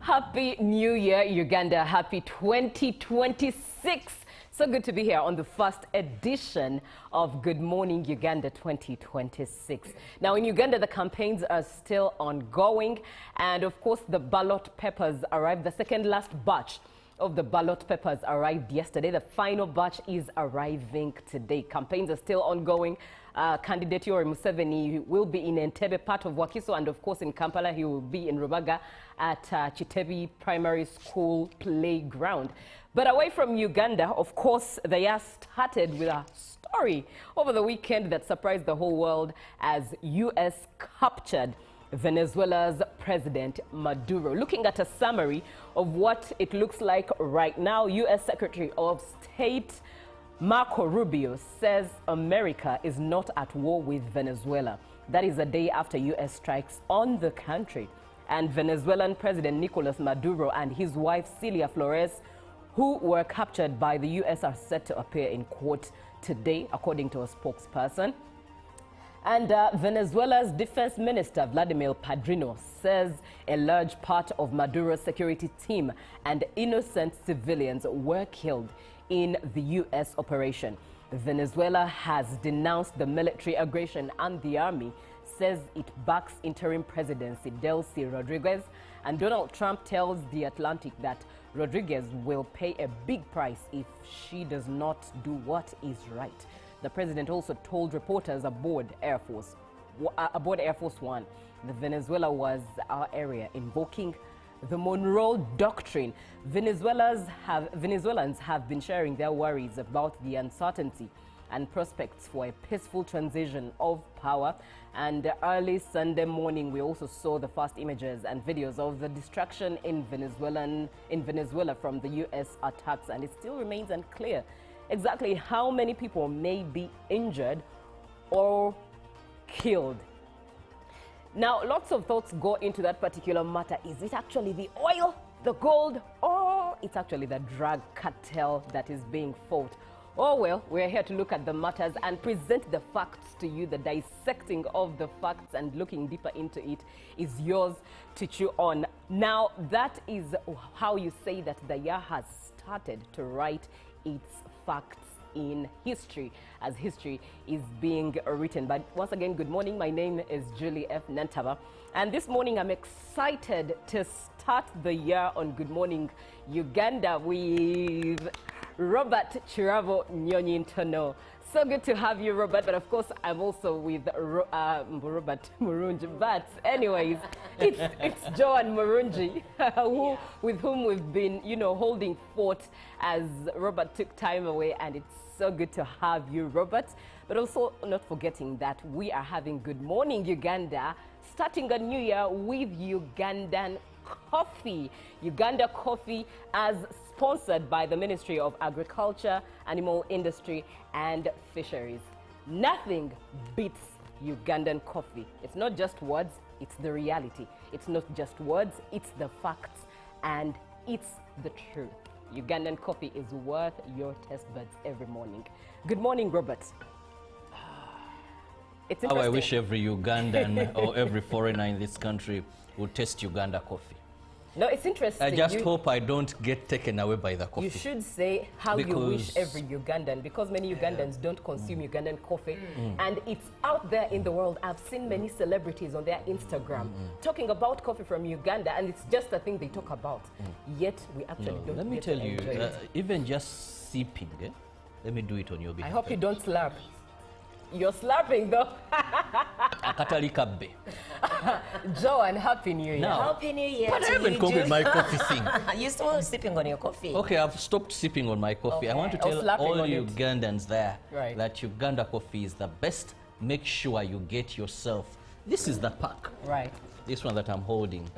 Happy New Year, Uganda. Happy 2026. So good to be here on the first edition of Good Morning Uganda 2026. Now in Uganda, the campaigns are still ongoing. And of course, the ballot papers arrived. The second last batch of the ballot papers arrived yesterday. The final batch is arriving today. Campaigns are still ongoing. Candidate Yoweri Museveni will be in Entebbe, part of Wakiso, and of course in Kampala he will be in Rubaga at Chitebi Primary School playground. But away from Uganda, of course, the year started with a story over the weekend that surprised the whole world as US captured Venezuela's President Maduro. Looking at a summary of what it looks like right now, US Secretary of State Marco Rubio says America is not at war with Venezuela. That is a day after US strikes on the country. And Venezuelan President Nicolas Maduro and his wife Celia Flores, who were captured by the US, are set to appear in court today, according to a spokesperson. And Venezuela's Defense Minister Vladimir Padrino says a large part of Maduro's security team and innocent civilians were killed in the US operation. Venezuela has denounced the military aggression, and the army says it backs interim presidency Delcy Rodriguez. And Donald Trump tells The Atlantic that Rodriguez will pay a big price if she does not do what is right. The president also told reporters aboard Air Force One that Venezuela was our area, invoking the Monroe Doctrine. Venezuelans have been sharing their worries about the uncertainty and prospects for a peaceful transition of power. And early Sunday morning, we also saw the first images and videos of the destruction in Venezuela from the US attacks, and it still remains unclear exactly how many people may be injured or killed. Now, lots of thoughts go into that particular matter. Is it actually the oil, the gold, or it's actually the drug cartel that is being fought? Oh well, we're here to look at the matters and present the facts to you. The dissecting of the facts and looking deeper into it is yours to chew on. Now, that is how you say that the year has started to write its facts in history, as history is being written. But once again, good morning. My name is Julie F. Nantaba, and this morning I'm excited to start the year on Good Morning Uganda with Robert Chiravo Nyonyintono. So good to have you, Robert. But of course, I'm also with Robert Murunji. But anyways, it's Joan Murunji, with whom we've been, holding fort as Robert took time away. And it's so good to have you, Robert. But also not forgetting that we are having Good Morning Uganda, starting a new year with Ugandan coffee. Uganda coffee, as sponsored by the Ministry of Agriculture, Animal Industry and Fisheries. Nothing beats Ugandan coffee. It's not just words, it's the reality. It's not just words, it's the facts, and it's the truth. Ugandan coffee is worth your taste buds every morning. Good morning, Robert. It's interesting. How I wish every Ugandan or every foreigner in this country would taste Uganda coffee. No, it's interesting. I just hope I don't get taken away by the coffee. You should say how you wish every Ugandan, because many Ugandans don't consume Ugandan coffee, and it's out there in the world. I've seen many celebrities on their Instagram talking about coffee from Uganda, and it's just a thing they talk about. Yet we actually don't. Let me tell you, even just sipping, let me do it on your behalf. I hope you don't slurp. You're slurping though. Akatali kabbe. Joan, Happy New Year. Now, Happy New Year. But I haven't come with my coffee thing. You're still sipping on your coffee. Okay, I've stopped sipping on my coffee. Okay. I want to tell all Ugandans there that Uganda coffee is the best. Make sure you get yourself. This is the pack. Right. This one that I'm holding.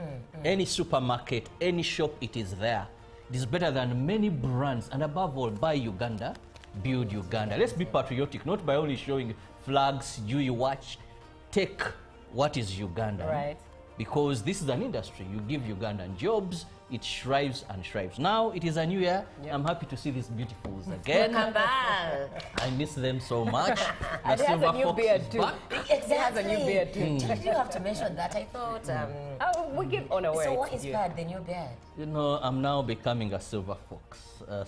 Any supermarket, any shop, it is there. It is better than many brands. And above all, buy Uganda. Build Uganda. Let's be patriotic, not by only showing flags, you watch. Take what is Uganda. Right. because this is an industry. You give Ugandan jobs, it thrives and thrives. Now it is a new year. Yep. I'm happy to see these beautifuls again. Welcome back. I miss them so much. And he has a new beard too. Exactly. He has a new beard too. Did you have to mention that? I thought. Oh, we give honor where So it's what due. inspired the new beard? You know, I'm now becoming a silver fox.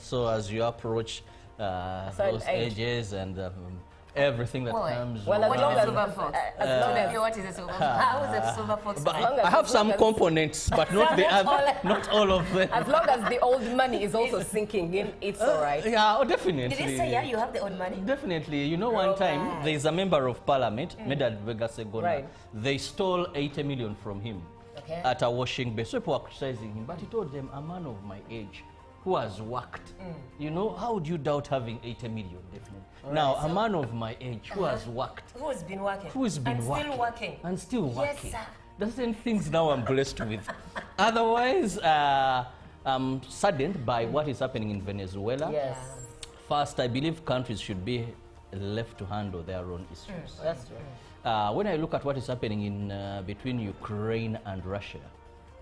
So as you approach Certain those age. ages and everything that Boy. comes Well, as What long is a as- silver fox? as long as- What is a silver fox? How is a silver fox? But As long as- I have as some long as- components, but not the other, not all of them. As long as the old money is also sinking in, it's all right. Yeah, oh, definitely. Did it say, yeah, you have the old money? Definitely. You know, one time Alright. there is a member of parliament, Medad Vega Segona. Right. They stole 80 million from him Okay. at a washing bay. So people were criticizing him, but he told them, a man of my age who has worked. You know, how would you doubt having 80 million? Definitely. Now, a man of my age who has worked, Who's been working? who's been and working, still working. and still Yes, working. sir. There's certain things now I'm blessed with. Otherwise, I'm saddened by what is happening in Venezuela. Yes, First, I believe countries should be left to handle their own issues. that's true. When I look at what is happening in between Ukraine and Russia,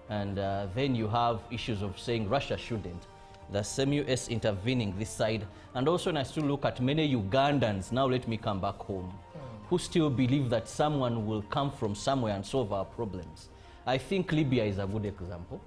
and then you have issues of saying Russia shouldn't, the same US intervening this side, and also when I still look at many Ugandans, now let me come back home, who still believe that someone will come from somewhere and solve our problems. I think Libya is a good example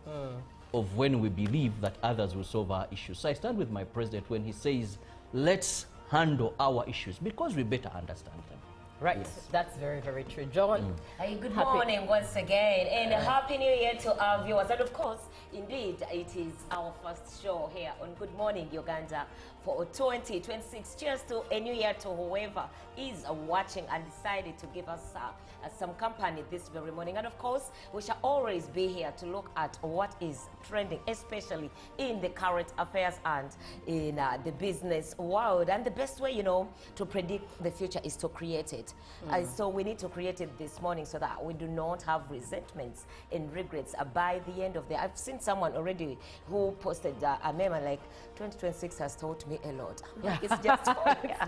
of when we believe that others will solve our issues. So I stand with my president when he says, let's handle our issues because we better understand them. Right, that's very, very true. John, Hey, good Happy- morning once again, and Happy New Year to our viewers. And of course, indeed, it is our first show here on Good Morning Uganda for 2026. Cheers to a new year to whoever is watching and decided to give us some company this very morning. And of course, we shall always be here to look at what is trending, especially in the current affairs and in the business world. And the best way, you know, to predict the future is to create it. And so we need to create it this morning so that we do not have resentments and regrets by the end of the. I've seen someone already who posted a meme like 2026 has taught me a lot. I'm like, it's just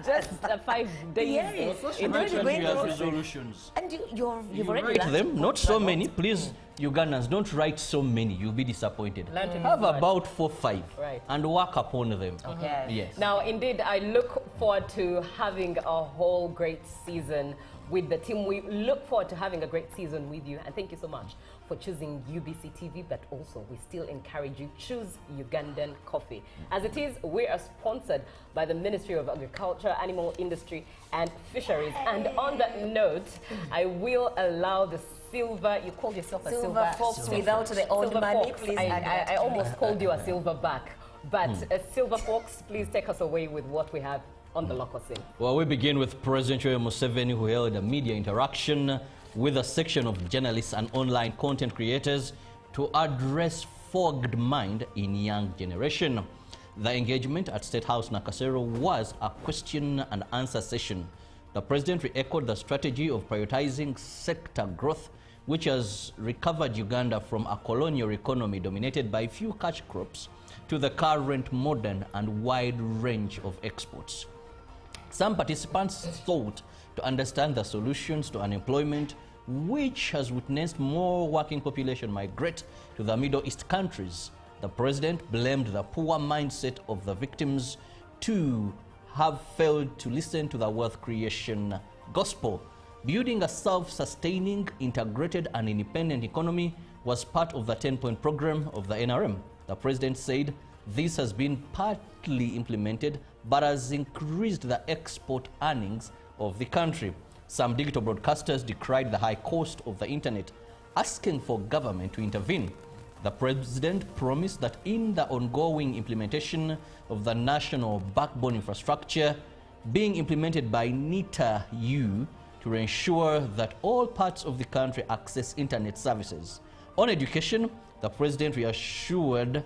just 5 days. Yes. It's It's already already going going through. resolutions. And you've You already write learned them, to not put so them many. Please, Ugandans, don't write so many. You'll be disappointed. Learn to Have use words. about 4, 5, Right. and work upon them. Okay. Yes. Now, indeed, I look forward to having a whole great season with the team. We look forward to having a great season with you. And thank you so much for choosing UBC TV, but also we still encourage you, choose Ugandan coffee. As it is, we are sponsored by the Ministry of Agriculture, Animal Industry and Fisheries. And on that note, I will allow the silver, you called yourself a silver, Silver fox without the old Silver money, fox. please. I almost called you a silverback, but a silver fox, please take us away with what we have on the local scene. Well, we begin with President Yoweri Museveni, who held a media interaction with a section of journalists and online content creators to address fogged mind in young generation. The engagement at State House Nakasero was a question and answer session. The president re-echoed the strategy of prioritizing sector growth, which has recovered Uganda from a colonial economy dominated by few cash crops to the current modern and wide range of exports. Some participants sought to understand the solutions to unemployment, which has witnessed more working population migrate to the Middle East countries. The president blamed the poor mindset of the victims to have failed to listen to the wealth creation gospel. Building a self-sustaining, integrated and independent economy was part of the 10-point program of the NRM. The president said this has been partly implemented but has increased the export earnings of the country. Some digital broadcasters decried the high cost of the internet, asking for government to intervene. The president promised that in the ongoing implementation of the national backbone infrastructure being implemented by NITA-U to ensure that all parts of the country access internet services. On education, the president reassured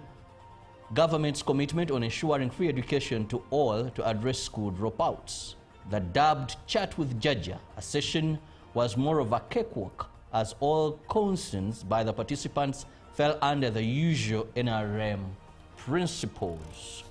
government's commitment on ensuring free education to all to address school dropouts. The dubbed Chat with Jaja, a session, was more of a cakewalk as all concerns by the participants fell under the usual NRM principles.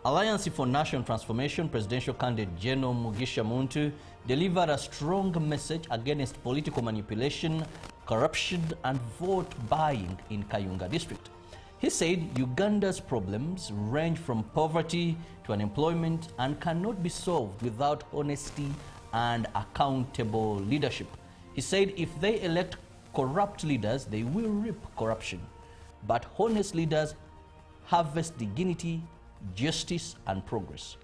Alliance for National Transformation Presidential candidate General Mugisha Muntu delivered a strong message against political manipulation, corruption, and vote buying in Kayunga district. He said Uganda's problems range from poverty to unemployment and cannot be solved without honesty and accountable leadership. He said if they elect corrupt leaders, they will reap corruption. But honest leaders harvest dignity, justice, and progress.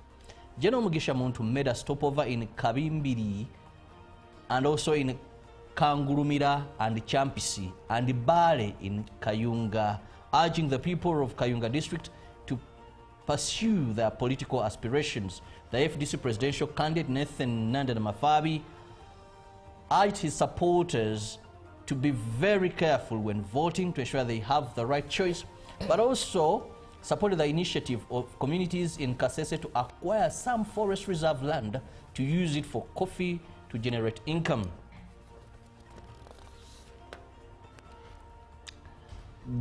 General Mugisha Muntu made a stopover in Kabimbiri and also in Kangurumira and Champisi and Bale in Kayunga, urging the people of Kayunga district to pursue their political aspirations. The FDC presidential candidate Nathan Nandana Mafabi urged his supporters to be very careful when voting to ensure they have the right choice, but also supported the initiative of communities in Kasese to acquire some forest reserve land to use it for coffee to generate income.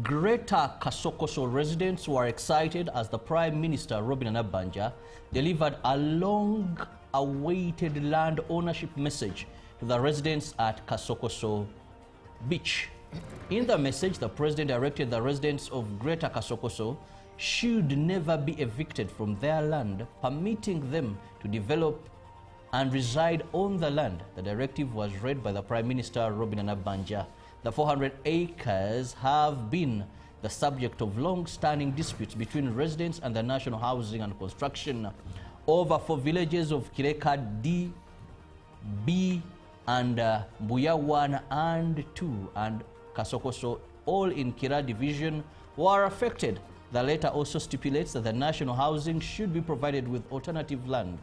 Greater Kasokoso residents were excited as the Prime Minister Robin Anabanja delivered a long-awaited land ownership message to the residents at Kasokoso Beach. In the message, the President directed the residents of Greater Kasokoso should never be evicted from their land, permitting them to develop and reside on the land. The directive was read by the Prime Minister Robin Anabanja. The 400 acres have been the subject of long-standing disputes between residents and the National Housing and Construction over 4 villages of Kireka D, B, and Mbuya 1 and 2 and Kasokoso, all in Kira division, were affected. The letter also stipulates that the national housing should be provided with alternative land.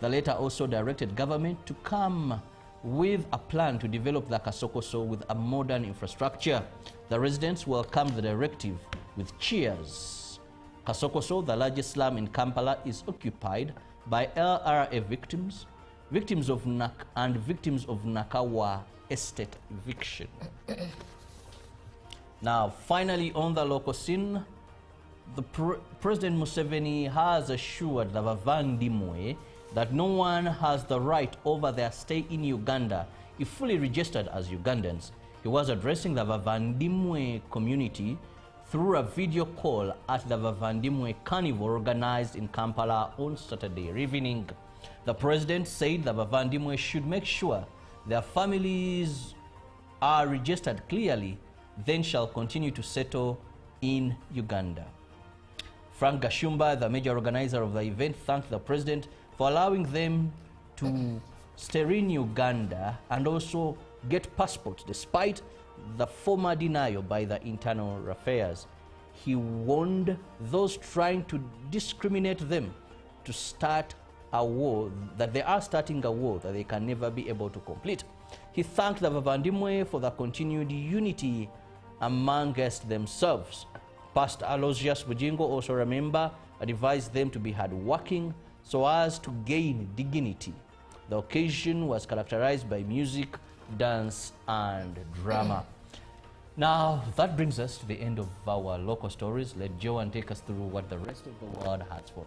The letter also directed government to come with a plan to develop the Kasokoso with a modern infrastructure. The residents welcomed the directive with cheers. Kasokoso, the largest slum in Kampala, is occupied by LRA victims, victims of Nakawa estate eviction. Now, finally, on the local scene, President Museveni has assured the Bavandimwe that no one has the right over their stay in Uganda if fully registered as Ugandans. He was addressing the Bavandimwe community through a video call at the Bavandimwe Carnival organized in Kampala on Saturday evening. The president said the Bavandimwe should make sure their families are registered clearly, then shall continue to settle in Uganda. Frank Gashumba, the major organizer of the event, thanked the president for allowing them to stay in Uganda and also get passports despite the former denial by the Internal Affairs. He warned those trying to discriminate them to start a war, that they are starting a war that they can never be able to complete. He thanked the Bavandimwe for the continued unity amongst themselves. Pastor Aloysius Bujingo, also a member, advised them to be hardworking so as to gain dignity. The occasion was characterized by music, dance, and drama. Now, that brings us to the end of our local stories. Let Joanne take us through what the rest of the world has for us.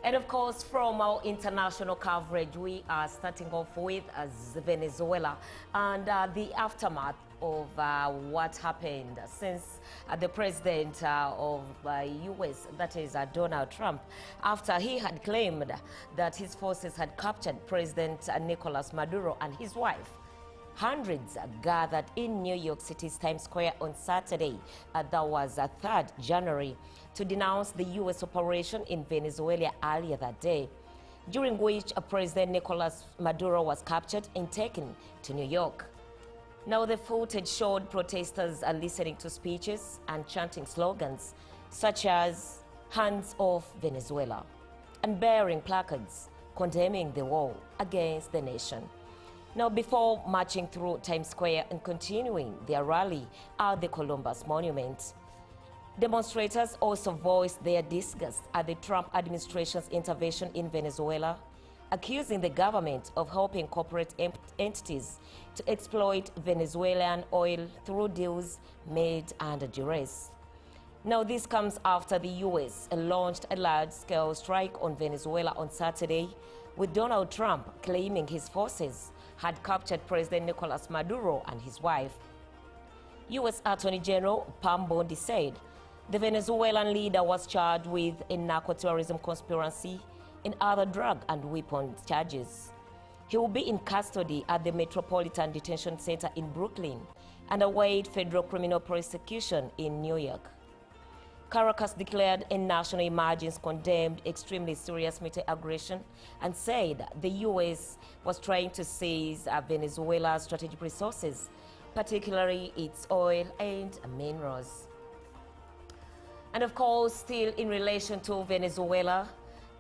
And of course, from our international coverage, we are starting off with Venezuela and the aftermath of what happened since the president of US, that is Donald Trump, after he had claimed that his forces had captured President Nicolas Maduro and his wife. Hundreds gathered in New York City's Times Square on Saturday, that was 3rd January, to denounce the U.S. operation in Venezuela earlier that day, during which President Nicolas Maduro was captured and taken to New York. Now, the footage showed protesters listening to speeches and chanting slogans such as "Hands off Venezuela" and bearing placards condemning the war against the nation. Now, before marching through Times Square and continuing their rally at the Columbus Monument, demonstrators also voiced their disgust at the Trump administration's intervention in Venezuela, accusing the government of helping corporate entities to exploit Venezuelan oil through deals made under duress. Now, this comes after the U.S. launched a large-scale strike on Venezuela on Saturday, with Donald Trump claiming his forces had captured President Nicolas Maduro and his wife. U.S. Attorney General Pam Bondi said the Venezuelan leader was charged with a narco-terrorism conspiracy and other drug and weapons charges. He will be in custody at the Metropolitan Detention Center in Brooklyn and await federal criminal prosecution in New York. Caracas declared a national emergency, condemned extremely serious military aggression, and said the U.S. was trying to seize Venezuela's strategic resources, particularly its oil and minerals. And of course, still in relation to Venezuela,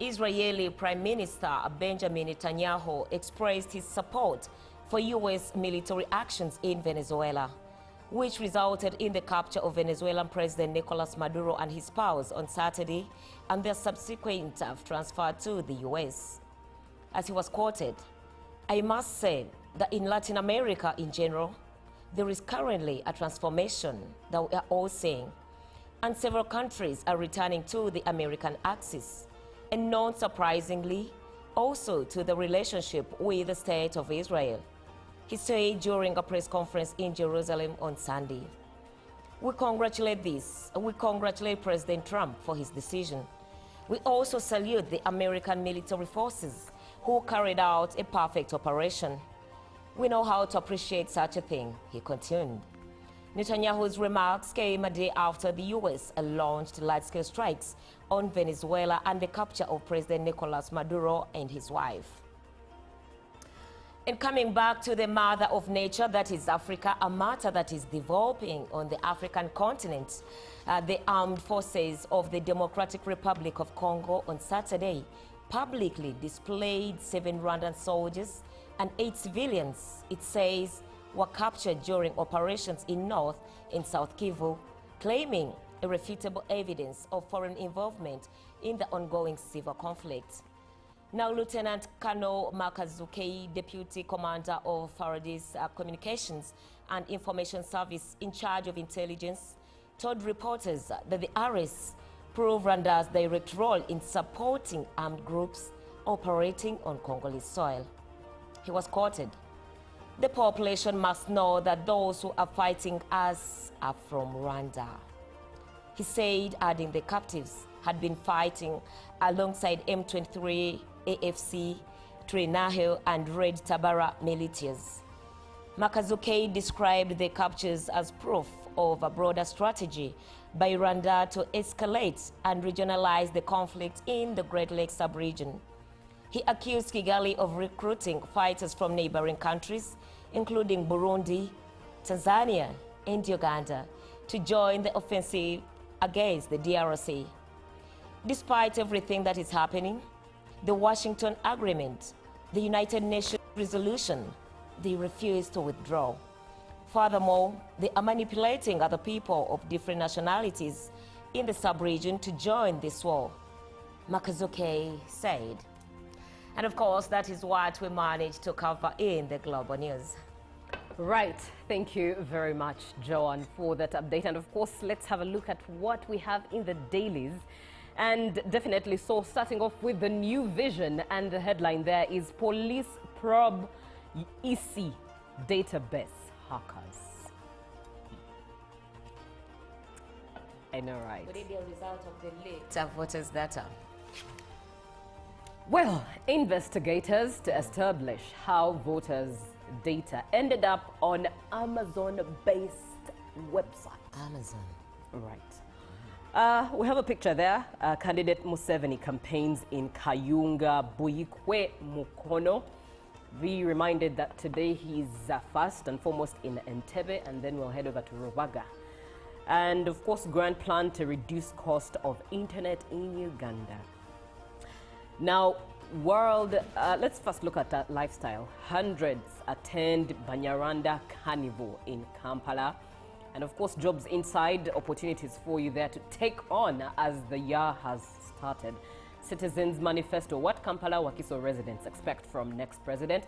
Israeli Prime Minister Benjamin Netanyahu expressed his support for U.S. military actions in Venezuela, which resulted in the capture of Venezuelan President Nicolas Maduro and his spouse on Saturday and their subsequent transfer to the U.S. As he was quoted, "I must say that in Latin America in general, there is currently a transformation that we are all seeing, and several countries are returning to the American axis, and non-surprisingly, also to the relationship with the State of Israel," he said during a press conference in Jerusalem on Sunday. "We congratulate President Trump for his decision. We also salute the American military forces who carried out a perfect operation. We know how to appreciate such a thing," he continued. Netanyahu's remarks came a day after the U.S. launched large-scale strikes on Venezuela and the capture of President Nicolas Maduro and his wife. And coming back to the mother of nature, that is Africa, a matter that is developing on the African continent, the armed forces of the Democratic Republic of Congo on Saturday publicly displayed 7 Rwandan soldiers and 8 civilians, it says, were captured during operations in North and South Kivu, claiming irrefutable evidence of foreign involvement in the ongoing civil conflict. Now, Lieutenant Colonel Makazuke, Deputy Commander of Faraday's Communications and Information Service in charge of intelligence, told reporters that the arrests prove Rwanda's direct role in supporting armed groups operating on Congolese soil. He was quoted, "The population must know that those who are fighting us are from Rwanda," he said, adding the captives had been fighting alongside M23, AFC, Twirwaneho, and Red Tabara militias. Makazuke described the captures as proof of a broader strategy by Rwanda to escalate and regionalize the conflict in the Great Lakes sub-region. He accused Kigali of recruiting fighters from neighboring countries, including Burundi, Tanzania, and Uganda, to join the offensive against the DRC. Despite everything that is happening, the Washington Agreement, the United Nations resolution, they refuse to withdraw. Furthermore, they are manipulating other people of different nationalities in the sub-region to join this war, Makazuke said. And of course, that is what we managed to cover in the Global News. Right. Thank you very much, Joan, for that update. And of course, let's have a look at what we have in the dailies. And definitely, so starting off with the New Vision, and the headline there is Police Probe EC Database Hackers. I know, right? What is the result of the leaked voters' data? Well, investigators to establish how voters' data ended up on Amazon-based website. Amazon. Right. We have a picture there. Candidate Museveni campaigns in Kayunga, Buikwe, Mukono. Be reminded that today he's first and foremost in Entebbe, and then we'll head over to Rubaga. And of course, grand plan to reduce cost of internet in Uganda. Now, let's first look at that lifestyle. Hundreds attend Banyaranda Carnival in Kampala. And of course, jobs inside, opportunities for you there to take on as the year has started. Citizens Manifesto, what Kampala Wakiso residents expect from next president.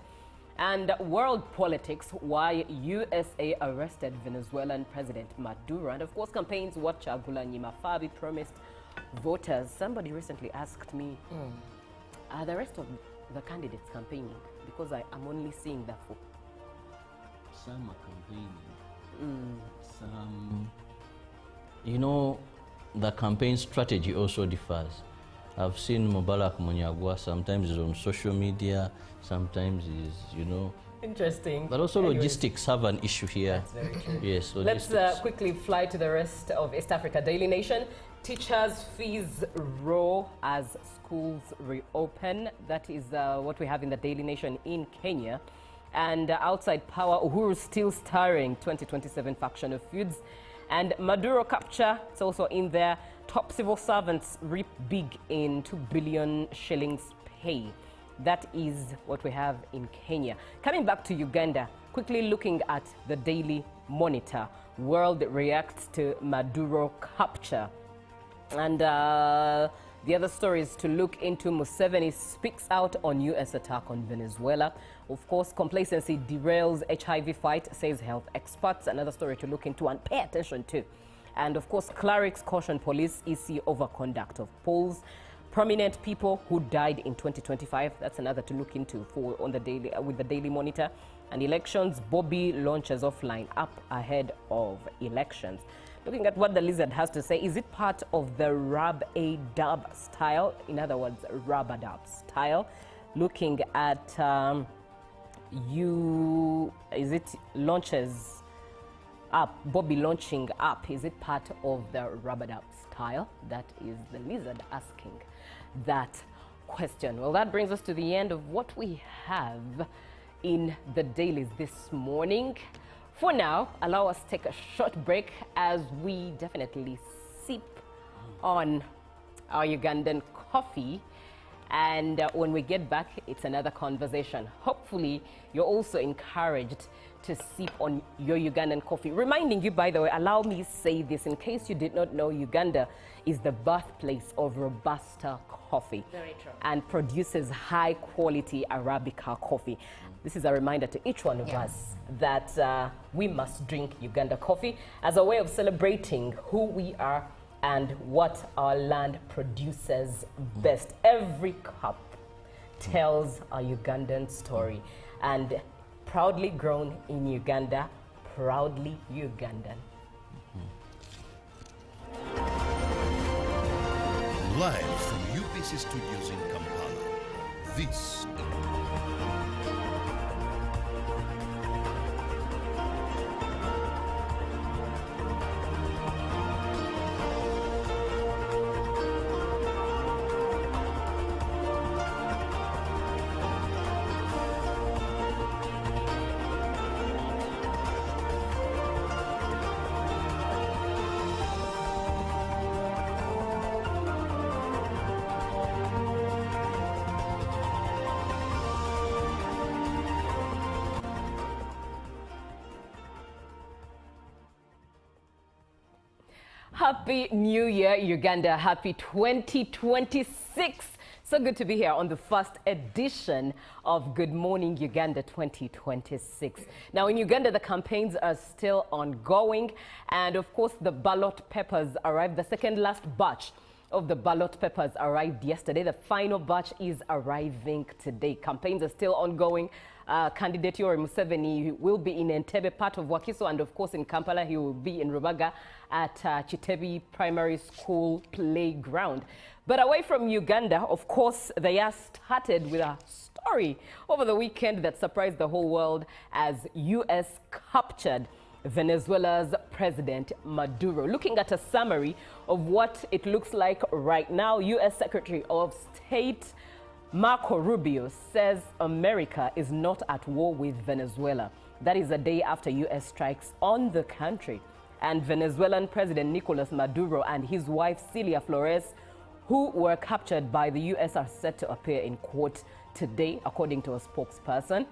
And world politics, why USA arrested Venezuelan President Maduro. And of course, campaigns, what Chagulanyi Mafabi promised voters. Somebody recently asked me, are the rest of the candidates campaigning? Because I'm only seeing that for some are campaigning. Some, you know, the campaign strategy also differs. I've seen Mubarak Munyagwa, sometimes he's on social media, sometimes he's, you know. Interesting. But also logistics have an issue here. That's very true. Yes, logistics. Let's quickly fly to the rest of East Africa. Daily Nation. Teachers' fees roar as schools reopen. That is what we have in the Daily Nation in Kenya. And outside power, Uhuru still stirring 2027 faction of feuds. And Maduro capture, it's also in there. Top civil servants reap big in 2 billion shillings pay. That is what we have in Kenya. Coming back to Uganda, quickly looking at the Daily Monitor. World reacts to Maduro capture. And the other story is to look into. Museveni speaks out on U.S. attack on Venezuela. Of course, complacency derails HIV fight, says health experts. Another story to look into and pay attention to. And of course, clerics caution police EC over conduct of polls. Prominent people who died in 2025. That's another to look into for on the daily with the Daily Monitor. And elections, Bobby launches offline up ahead of elections. Looking at what the Lizard has to say, is it part of the rub-a-dub style? In other words, rub-a-dub style. Looking at is it launches up, Bobby launching up, is it part of the rub-a-dub style? That is the Lizard asking that question. Well, that brings us to the end of what we have in the dailies this morning. For now, allow us to take a short break as we definitely sip on our Ugandan coffee. And when we get back, it's another conversation. Hopefully, you're also encouraged to sip on your Ugandan coffee. Reminding you, by the way, allow me to say this in case you did not know, Uganda is the birthplace of Robusta coffee. Very true. And produces high quality Arabica coffee. This is a reminder to each one of us that we must drink Uganda coffee as a way of celebrating who we are and what our land produces best. Every cup tells a Ugandan story, and proudly grown in Uganda, proudly Ugandan. Live from UBC Studios in Kampala, this Happy New Year, Uganda. Happy 2026. So good to be here on the first edition of Good Morning Uganda 2026. Now in Uganda, the campaigns are still ongoing. And of course, the ballot papers arrived. The second last batch of the ballot papers arrived yesterday. The final batch is arriving today. Campaigns are still ongoing. Candidate Yoweri Museveni will be in Entebbe, part of Wakiso, and of course in Kampala he will be in Rubaga at Chitebi Primary School playground. But away from Uganda, of course, the year started with a story over the weekend that surprised the whole world as U.S. captured Venezuela's President Maduro. Looking at a summary of what it looks like right now, U.S. Secretary of State Marco Rubio says America is not at war with Venezuela. That is a day after U.S. strikes on the country. And Venezuelan President Nicolas Maduro and his wife Celia Flores, who were captured by the U.S., are set to appear in court today, according to a spokesperson.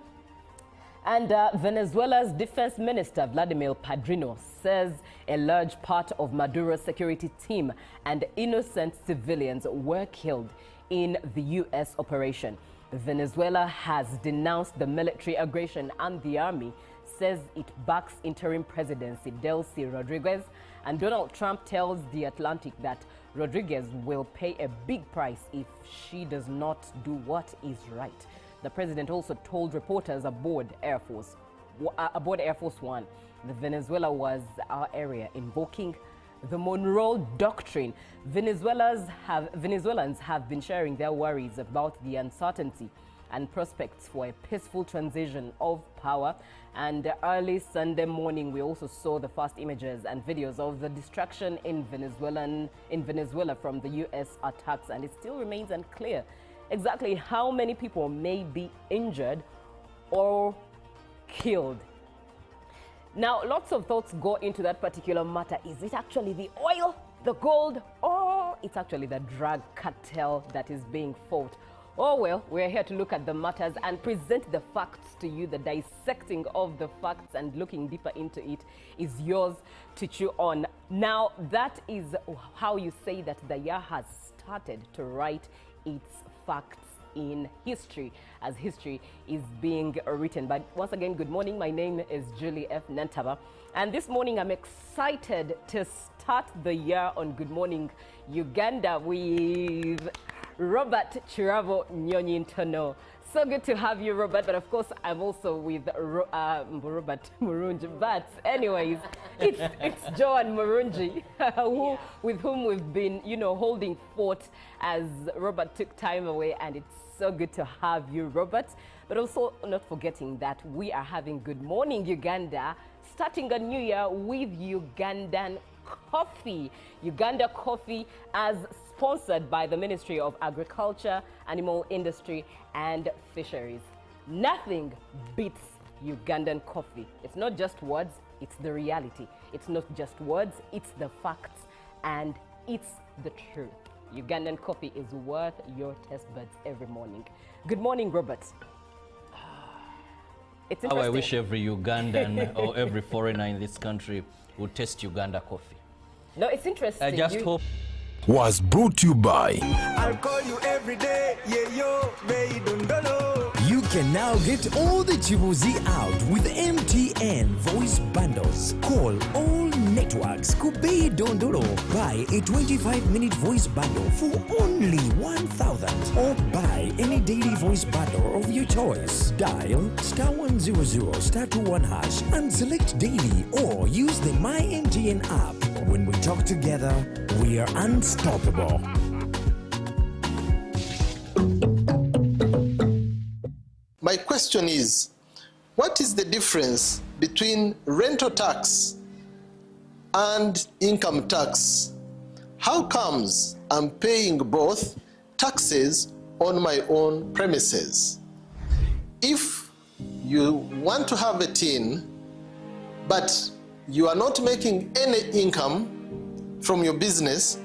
And Venezuela's Defense Minister Vladimir Padrino says a large part of Maduro's security team and innocent civilians were killed in the U.S. operation. Venezuela has denounced the military aggression and the army says it backs interim presidency Delcy Rodriguez, and Donald Trump tells The Atlantic that Rodriguez will pay a big price if she does not do what is right. The president also told reporters aboard Air Force One, that Venezuela was our area, invoking the Monroe Doctrine. Venezuelans have been sharing their worries about the uncertainty and prospects for a peaceful transition of power. And early Sunday morning, we also saw the first images and videos of the destruction in Venezuela from the U.S. attacks, and it still remains unclear exactly how many people may be injured or killed. Now, lots of thoughts go into that particular matter. Is it actually the oil, the gold, or it's actually the drug cartel that is being fought? Oh well, we're here to look at the matters and present the facts to you. The dissecting of the facts and looking deeper into it is yours to chew on. Now, that is how you say that the year has started to write its facts in history, as history is being written. But once again, good morning. My name is Julie F. Nantaba, and this morning I'm excited to start the year on Good Morning Uganda with Robert Chiravo Nyonyintono. So good to have you, Robert. But of course, I'm also with Robert Murunji. But anyways, it's Joan Murunji, with whom we've been, holding fort as Robert took time away. And it's so good to have you, Robert. But also not forgetting that we are having Good Morning Uganda, starting a new year with Ugandan coffee. Uganda coffee, as sponsored by the Ministry of Agriculture, Animal Industry and Fisheries. Nothing beats Ugandan coffee. It's not just words, it's the reality. It's not just words, it's the facts, and it's the truth. Ugandan coffee is worth your taste buds every morning. Good morning, Robert. It's interesting. How I wish every Ugandan or every foreigner in this country would taste Uganda coffee. No, it's interesting. I just hope. Was brought to you by. I'll call you every day, yeah, yo, baby, don't know. You can now get all the Chibuzi out with MTN voice bundles. Call all networks. Kubei Dondoro. Buy a 25-minute voice bundle for only 1,000. Or buy any daily voice bundle of your choice. Dial *100 *21 hash and select daily, or use the My MTN app. When we talk together, we are unstoppable. My question is, what is the difference between rental tax and income tax? How comes I'm paying both taxes on my own premises? If you want to have a tin, but you are not making any income from your business,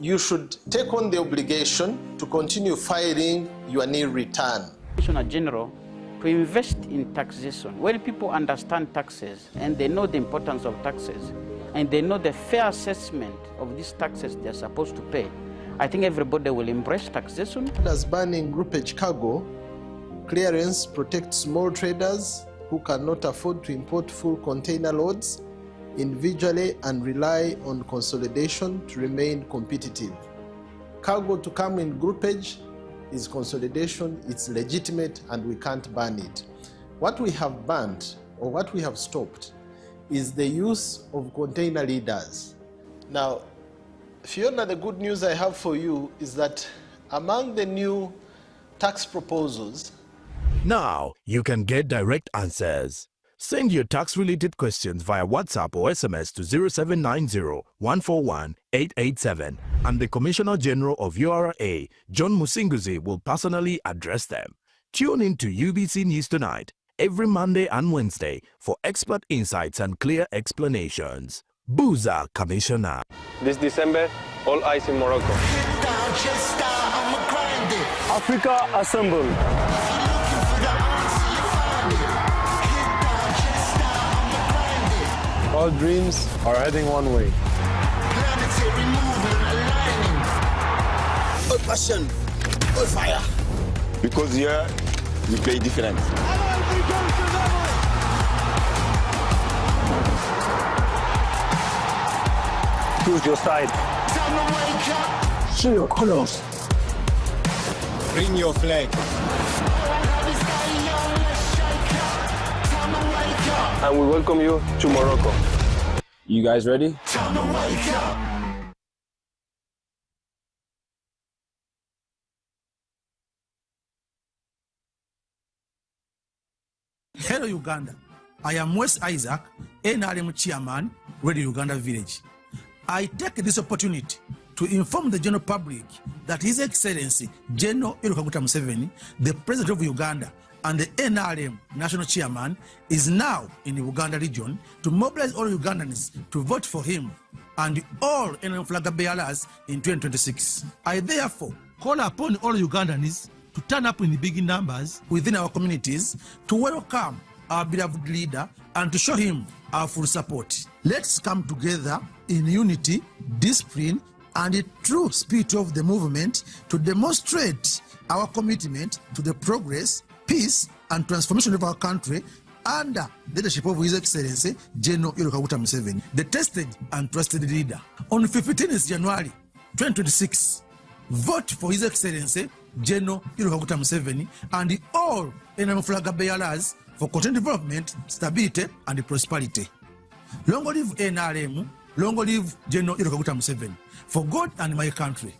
you should take on the obligation to continue filing your nil return. Commissioner General, to invest in taxation. When people understand taxes and they know the importance of taxes and they know the fair assessment of these taxes they're supposed to pay, I think everybody will embrace taxation. As banning groupage cargo, clearance protects small traders who cannot afford to import full container loads individually and rely on consolidation to remain competitive. Cargo to come in groupage is consolidation, it's legitimate, and we can't ban it. What we have banned, or what we have stopped, is the use of container leaders. Now, Fiona, the good news I have for you is that among the new tax proposals, Now you can get direct answers. Send your tax-related questions via WhatsApp or SMS to 0790-141-887, and the Commissioner General of URA, John Musinguzi, will personally address them. Tune in to UBC News Tonight every Monday and Wednesday for expert insights and clear explanations. Booza Commissioner. This December, all eyes in Morocco. Africa assemble. All dreams are heading one way. All passion, all fire. Because here, we play different. choose your side. Show your colors. Bring your flag. And we welcome you to Morocco. You guys ready? Hello Uganda. I am Wes Isaac, NRM chairman, Radio Uganda Village. I take this opportunity to inform the general public that His Excellency General Kaguta Museveni, the President of Uganda and the NRM National Chairman, is now in the Uganda region to mobilize all Ugandans to vote for him and all NRM flag bearers in 2026. I therefore call upon all Ugandans to turn up in big numbers within our communities to welcome our beloved leader and to show him our full support. Let's come together in unity, discipline, and the true spirit of the movement to demonstrate our commitment to the progress, peace, and transformation of our country under the leadership of His Excellency General Kaguta Museveni, the tested and trusted leader. On 15th January 2026, vote for His Excellency General Kaguta Museveni and all NRM flag bearers for continued development, stability, and prosperity. Long live NRM, long live General Kaguta Museveni, for God and my country.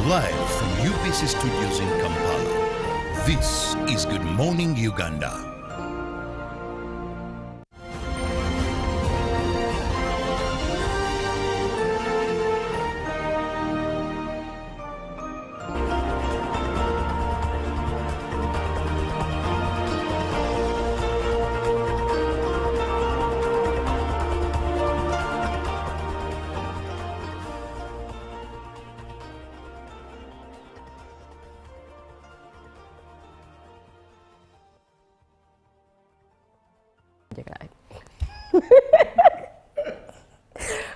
Live from UBC Studios in Kampala, this is Good Morning Uganda.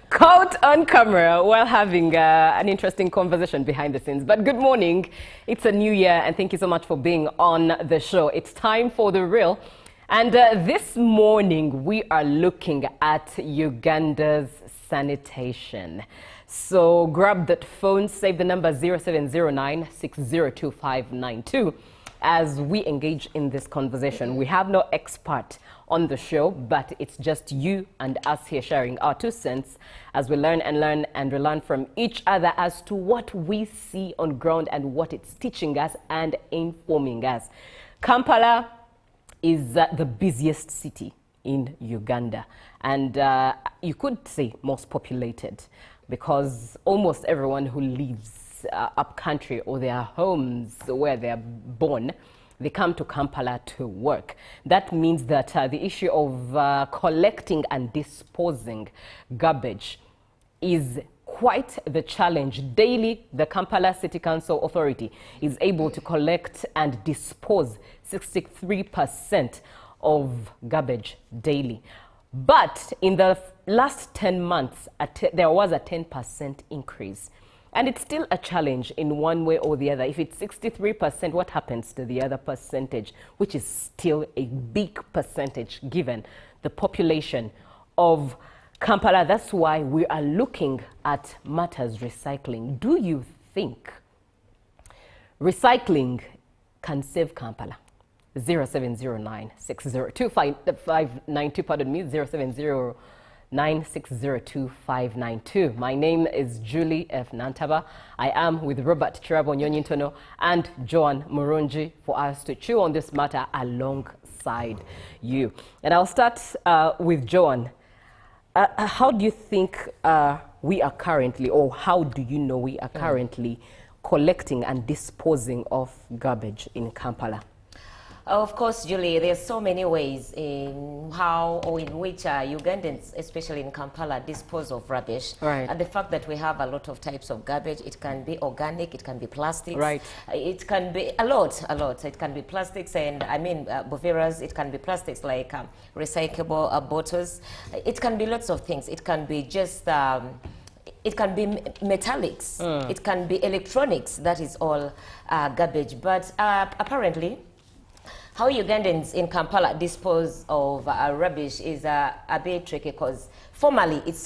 Caught on camera while having an interesting conversation behind the scenes. But good morning. It's a new year and thank you so much for being on the show. It's time for The Real. And this morning we are looking at Uganda's sanitation. So grab that phone, save the number 0709 602592 as we engage in this conversation. We have no expert on the show, but it's just you and us here sharing our 2 cents as we learn and relearn from each other as to what we see on ground and what it's teaching us and informing us. Kampala is the busiest city in Uganda, and you could say most populated, because almost everyone who lives up country or their homes where they're born, they come to Kampala to work. That means that the issue of collecting and disposing garbage is quite the challenge. Daily, the Kampala City Council Authority is able to collect and dispose 63% of garbage daily. But in the last 10 months, there was a 10% increase. And it's still a challenge in one way or the other. If it's 63%, what happens to the other percentage, which is still a big percentage given the population of Kampala? That's why we are looking at matters recycling. Do you think recycling can save Kampala? 0709 602592, pardon me, 0709 602-592. My name is Julie F. Nantaba. I am with Robert Chirabo Nyonyintono and Joan Murunji for us to chew on this matter alongside you. And I'll start with Joan. How do you think we are currently, or how do you know we are currently collecting and disposing of garbage in Kampala? Of course, Julie, there's so many ways in how or in which Ugandans, especially in Kampala, dispose of rubbish. Right. And the fact that we have a lot of types of garbage, it can be organic, it can be plastics. Right. It can be a lot. It can be plastics and, boveras, it can be plastics like recyclable bottles. It can be lots of things. It can be just... it can be metallics. It can be electronics. That is all garbage. But apparently, How Ugandans in Kampala dispose of rubbish is a bit tricky because formally it's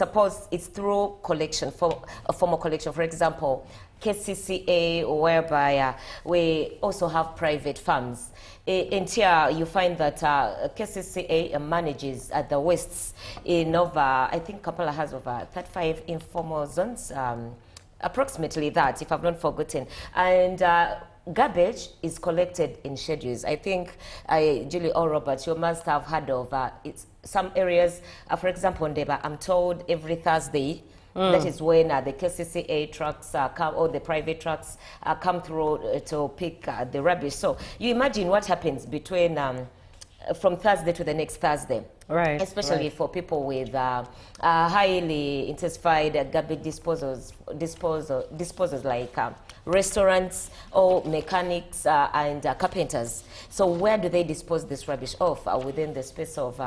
through collection, for a formal collection. For example, KCCA, whereby we also have private farms. In here, you find that KCCA manages the wastes in over, I think Kampala has over 35 informal zones, approximately that, if I've not forgotten. And garbage is collected in schedules. I think, Julie or Robert, you must have heard of some areas, for example, Ndeba, I'm told every Thursday, that is when the KCCA trucks come, or the private trucks come through to pick the rubbish. So you imagine what happens between from Thursday to the next Thursday. Right. Especially for people with highly intensified garbage disposals like restaurants or mechanics and carpenters. So where do they dispose this rubbish off within the space of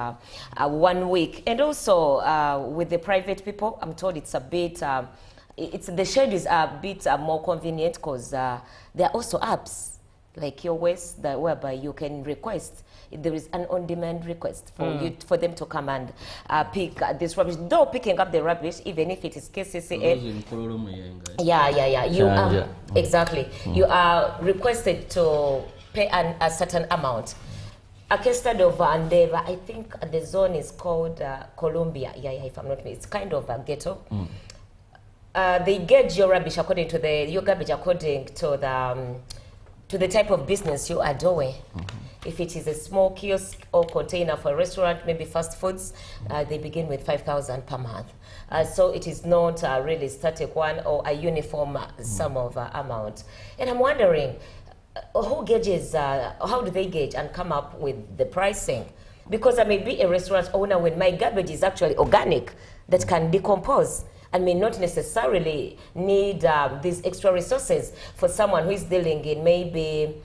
1 week? And also with the private people, I'm told it's a bit, the schedules are a bit more convenient because there are also apps like Your Waste whereby you can request. There is an on-demand request for them to come and pick this rubbish. Though picking up the rubbish, even if it is KCCA, exactly. You are requested to pay a certain amount. Instead of Andeva, I think the zone is called Columbia. If I'm not mistaken, it's kind of a ghetto. They gauge your rubbish according to your garbage according to the type of business you are doing. If it is a small kiosk or container for a restaurant, maybe fast foods, they begin with 5,000 per month. So it is not really static one or a uniform sum of amount. And I'm wondering, who gauges, how do they gauge and come up with the pricing? Because I may be a restaurant owner when my garbage is actually organic that can decompose and may not necessarily need these extra resources for someone who is dealing in maybe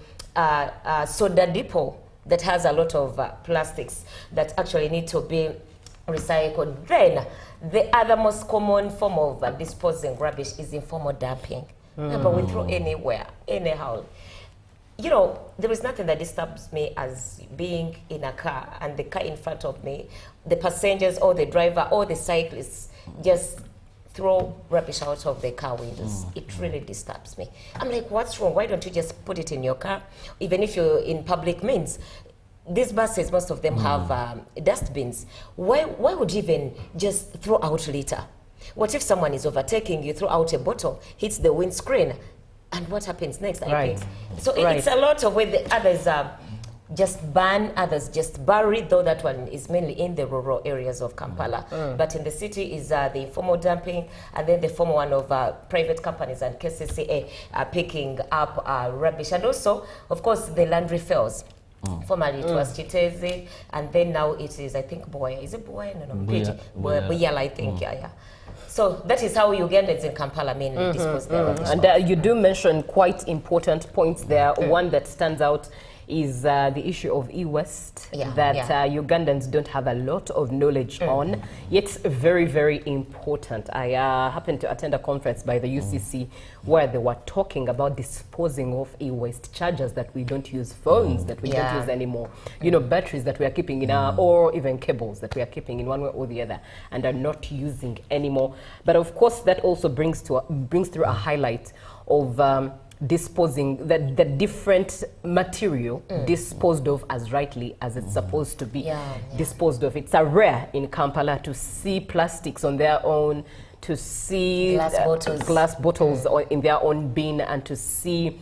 soda depot that has a lot of plastics that actually need to be recycled. Then the other most common form of disposing rubbish is informal dumping. But we throw anywhere, anyhow. You know, there is nothing that disturbs me as being in a car and the car in front of me, the passengers or the driver or the cyclists just throw rubbish out of the car windows. It really disturbs me. I'm like, what's wrong? Why don't you just put it in your car? Even if you're in public means. These buses, most of them have dustbins. Why would you even just throw out litter? What if someone is overtaking you, throw out a bottle, hits the windscreen, and what happens next? I think. So it's a lot of ways. The others just burn, others just bury, though that one is mainly in the rural areas of Kampala. But in the city is the informal dumping, and then the formal one of private companies and KCCA picking up rubbish. And also, of course, the landry fails. Formerly it was Chitezi, and then now it is, I think, Boya. Is it Boya? No, Boya, I think, yeah. So that is how Ugandans in Kampala mainly dispose their rubbish. And you do mention quite important points there. One that stands out is the issue of e-waste that Ugandans don't have a lot of knowledge on, yet very, very important. I happened to attend a conference by the UCC where they were talking about disposing of e-waste, chargers that we don't use, phones that we don't use anymore, you know, batteries that we are keeping in our, or even cables that we are keeping in one way or the other and are not using anymore. But of course, that also brings through a highlight of disposing the different material disposed of as rightly as it's supposed to be disposed of. It's a rare in Kampala to see plastics on their own, to see glass bottles in their own bin, and to see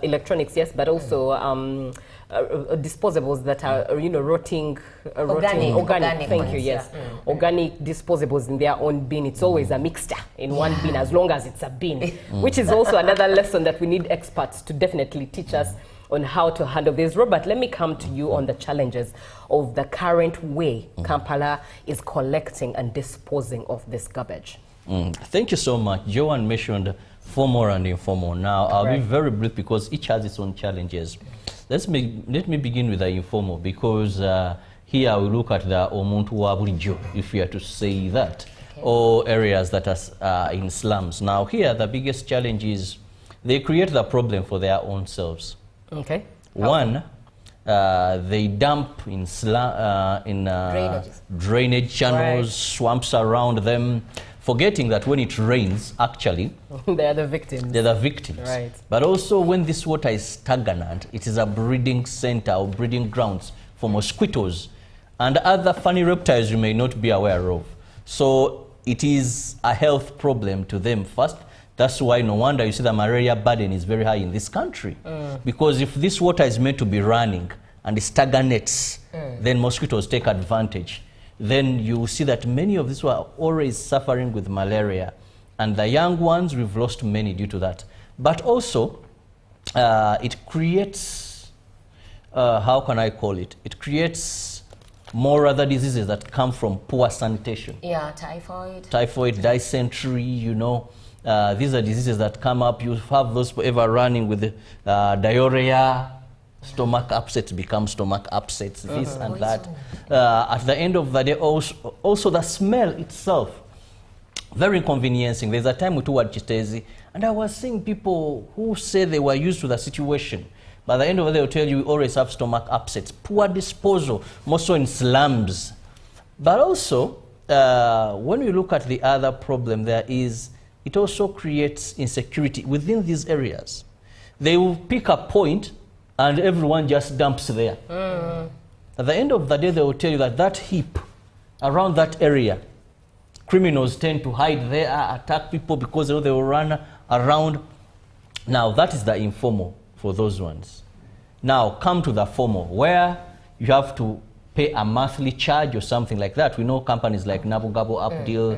electronics, yes, but also disposables that are, you know, rotting, organic. Thank you. Yes, organic disposables in their own bin. It's always a mixture in one bin, as long as it's a bin, which is also another lesson that we need experts to definitely teach us on how to handle this. Robert, let me come to you on the challenges of the current way Kampala is collecting and disposing of this garbage. Thank you so much. Joanne mentioned formal and informal. Now, I'll be very brief because each has its own challenges. Let me begin with the informal, because here we look at the omuntu wa bulijjo, if we are to say that, or areas that are in slums. Now here the biggest challenge is they create the problem for their own selves. Okay. One, they dump in drainage channels, swamps around them, forgetting that when it rains, actually, they are the victims. They're the victims. Right. But also when this water is stagnant, it is a breeding center or breeding grounds for mosquitoes and other funny reptiles you may not be aware of. So it is a health problem to them first. That's why no wonder you see the malaria burden is very high in this country. Because if this water is meant to be running and it stagnates, then mosquitoes take advantage. Then you see that many of these were always suffering with malaria. And the young ones, we've lost many due to that. But also, it creates, how can I call it? It creates more other diseases that come from poor sanitation. Yeah, typhoid. Typhoid, dysentery, you know. These are diseases that come up. You have those ever running with diarrhea, stomach upsets become stomach upsets, this and that. At the end of the day, also the smell itself, very inconveniencing. There's a time we toured Chitezi, and I was seeing people who say they were used to the situation. By the end of the day, they'll tell you we always have stomach upsets, poor disposal, more so in slums. But also, when we look at the other problem there is, it also creates insecurity within these areas. They will pick a point and everyone just dumps there. At the end of the day, they will tell you that that heap around that area, criminals tend to hide there, attack people because they will run around. Now, that is the informal for those ones. Now, come to the formal, where you have to pay a monthly charge or something like that. We know companies like Nabugabo, Updeal,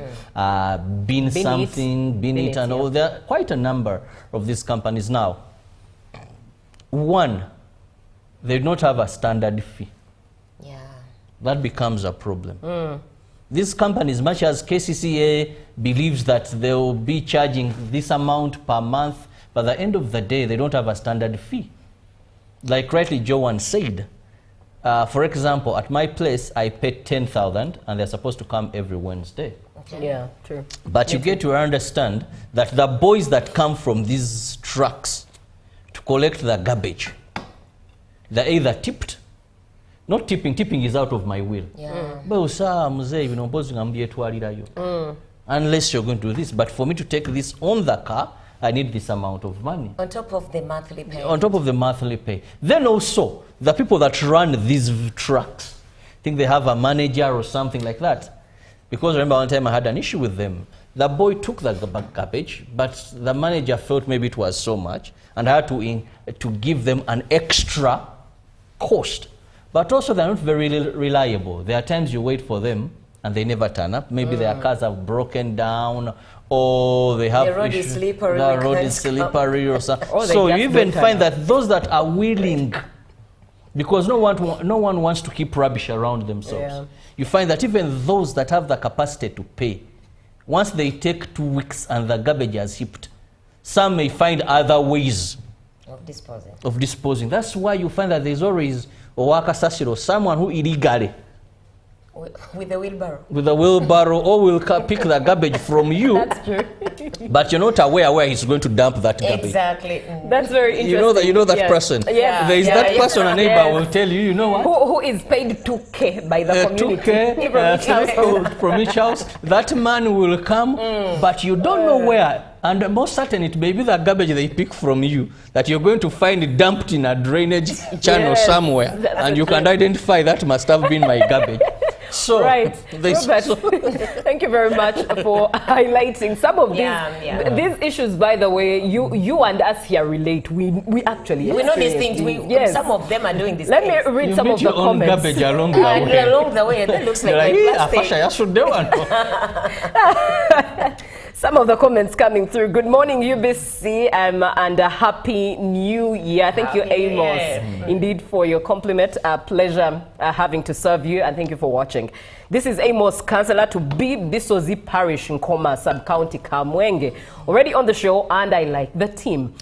Bean something, Bean It, and all. There are quite a number of these companies now. One, they do not have a standard fee. Yeah. That becomes a problem. These companies, much as KCCA believes that they will be charging this amount per month, by the end of the day, they don't have a standard fee. Like rightly Joanne said, for example, at my place, I pay 10,000 and they're supposed to come every Wednesday. Okay. Yeah, true. But you get to understand that the boys that come from these trucks to collect the garbage, they're either tipped, not tipping, tipping is out of my will. Yeah. Unless you're going to do this. But for me to take this on the car, I need this amount of money. On top of the monthly pay. On top of the monthly pay. Then also, the people that run these trucks, think they have a manager or something like that. Because I remember one time I had an issue with them. The boy took the garbage, but the manager felt maybe it was so much, and I had to give them an extra cost. But also they're not very reliable. There are times you wait for them, and they never turn up. Maybe their cars have broken down, or they have the road is slippery. The road is slippery or something. So you even find that those that are willing, because no one wants to keep rubbish around themselves. Yeah. You find that even those that have the capacity to pay, once they take 2 weeks and the garbage has heaped, some may find other ways of disposing. That's why you find that there's always a worker sashiro, someone who illegally, with a wheelbarrow. With a wheelbarrow, or will pick the garbage from you. That's true. But you're not aware where he's going to dump that garbage. Exactly. That's very interesting. You know that person. Yeah. There is that person, a neighbor will tell you, you know what? Who is paid 2K by the community. 2K from each house. That man will come, but you don't know where. And most certain it may be the garbage they pick from you that you're going to find it dumped in a drainage channel somewhere. And you can identify that must have been my garbage. So, right, Robert, thank you very much for highlighting some of these issues. By the way, you and us here relate. We actually know these things. Some of them are doing this. Let me read some of the comments. Garbage along the way. Along the way, that looks like plastic. Some of the comments coming through. Good morning, UBC, and a happy new year. Thank you, Amos, indeed, for your compliment. A pleasure having to serve you, and thank you for watching. This is Amos, Councillor to Bisozi Parish in Koma, Sub-County Kamwenge. Already on the show, and I like the team.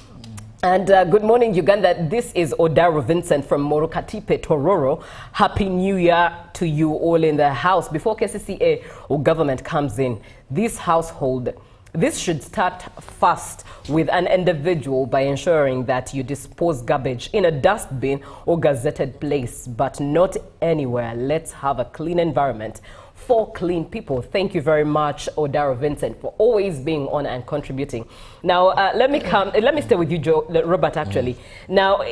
And good morning, Uganda. This is Odaro Vincent from Morokatipe, Tororo. Happy New Year to you all in the house. Before KCCA or government comes in, this household This should start first with an individual by ensuring that you dispose garbage in a dustbin or gazetted place, but not anywhere. Let's have a clean environment for clean people. Thank you very much, Odaro Vincent, for always being on and contributing. Now, let me stay with you, Robert, actually. Now,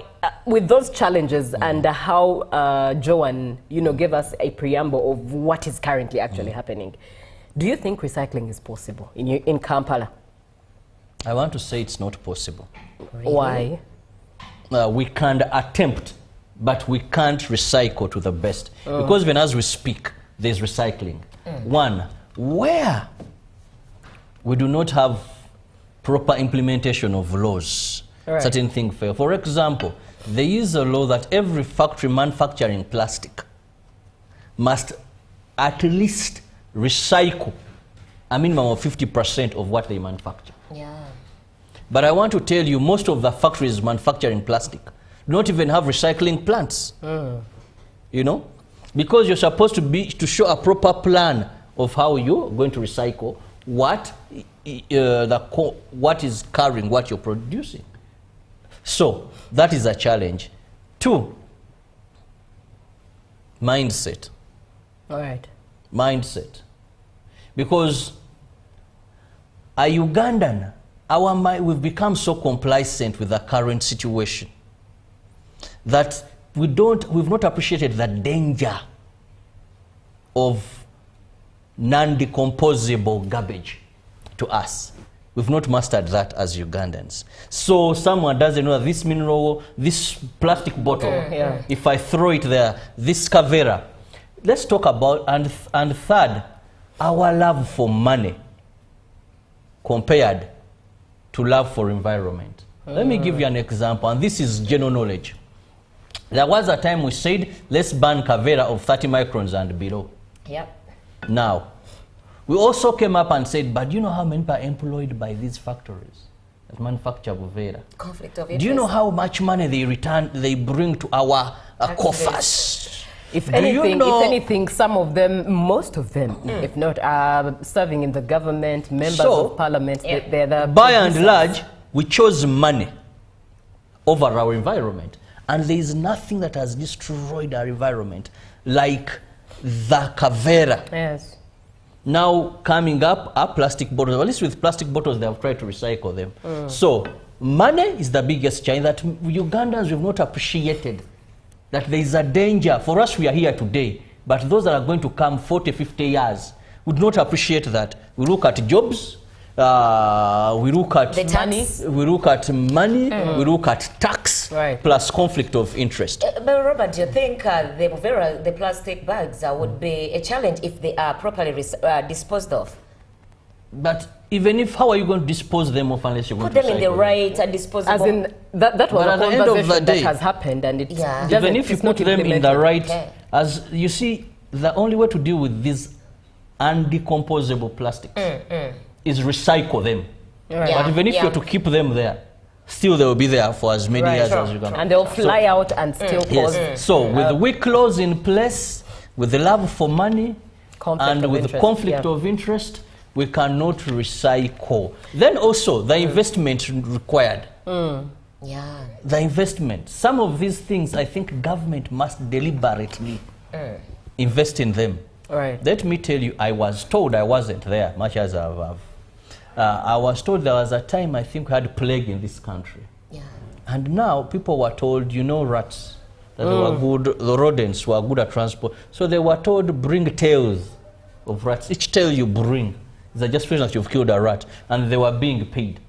with those challenges and how Joan, gave us a preamble of what is currently actually happening, do you think recycling is possible in Kampala? I want to say it's not possible. Really? Why? We can attempt, but we can't recycle to the best. Because even as we speak, there's recycling. One, where we do not have proper implementation of laws, certain things fail. For example, there is a law that every factory manufacturing plastic must at least recycle a minimum of 50% of what they manufacture. Yeah. But I want to tell you, most of the factories manufacturing plastic do not even have recycling plants. Because you're supposed to show a proper plan of how you're going to recycle what is carrying what you're producing. So that is a challenge. Two, mindset. All right. Mindset. Because a Ugandan, we've become so complacent with the current situation that we've not appreciated the danger of non-decomposable garbage to us. We've not mastered that as Ugandans. So someone doesn't know this mineral, this plastic bottle, if I throw it there, this cavera. Let's talk about, and third, our love for money compared to love for environment. Let me give you an example, and this is general knowledge. There was a time we said, let's ban cavera of 30 microns and below. Yep. Now, we also came up and said, but do you know how many people are employed by these factories that manufacture cavera? Conflict of interest. Do you know how much money they bring to our coffers? If anything, some of them, most of them, if not, are serving in the government, members of parliament. They're the by and large, we chose money over our environment. And there is nothing that has destroyed our environment like the cavera. Yes. Now coming up are plastic bottles. At least with plastic bottles, they have tried to recycle them. So money is the biggest challenge that Ugandans have not appreciated. That there is a danger. For us, we are here today. But those that are going to come 40, 50 years would not appreciate that. We look at jobs. We look at money, we look we look at tax, plus conflict of interest. But Robert, do you think the plastic bags would be a challenge if they are properly disposed of? But even if, how are you going to dispose them of unless you're going to put them in the right and disposable? As in, that was a conversation that has happened, and it even if you put them in the right, as you see, the only way to deal with these undecomposable plastics is recycle them. But even if you're to keep them there, still they will be there for as many years as you can. And they'll fly out and still cause. So with the weak laws in place, with the love for money, and with the conflict of interest, we cannot recycle. Then also the investment required. The investment. Some of these things, I think government must deliberately invest in them. Let me tell you, I was told, I wasn't there, much as I was told there was a time I think we had plague in this country. And now people were told, rats, that they were good, the rodents were good at transport. So they were told, bring tails of rats. Each tail you bring is a just that you've killed a rat. And they were being paid.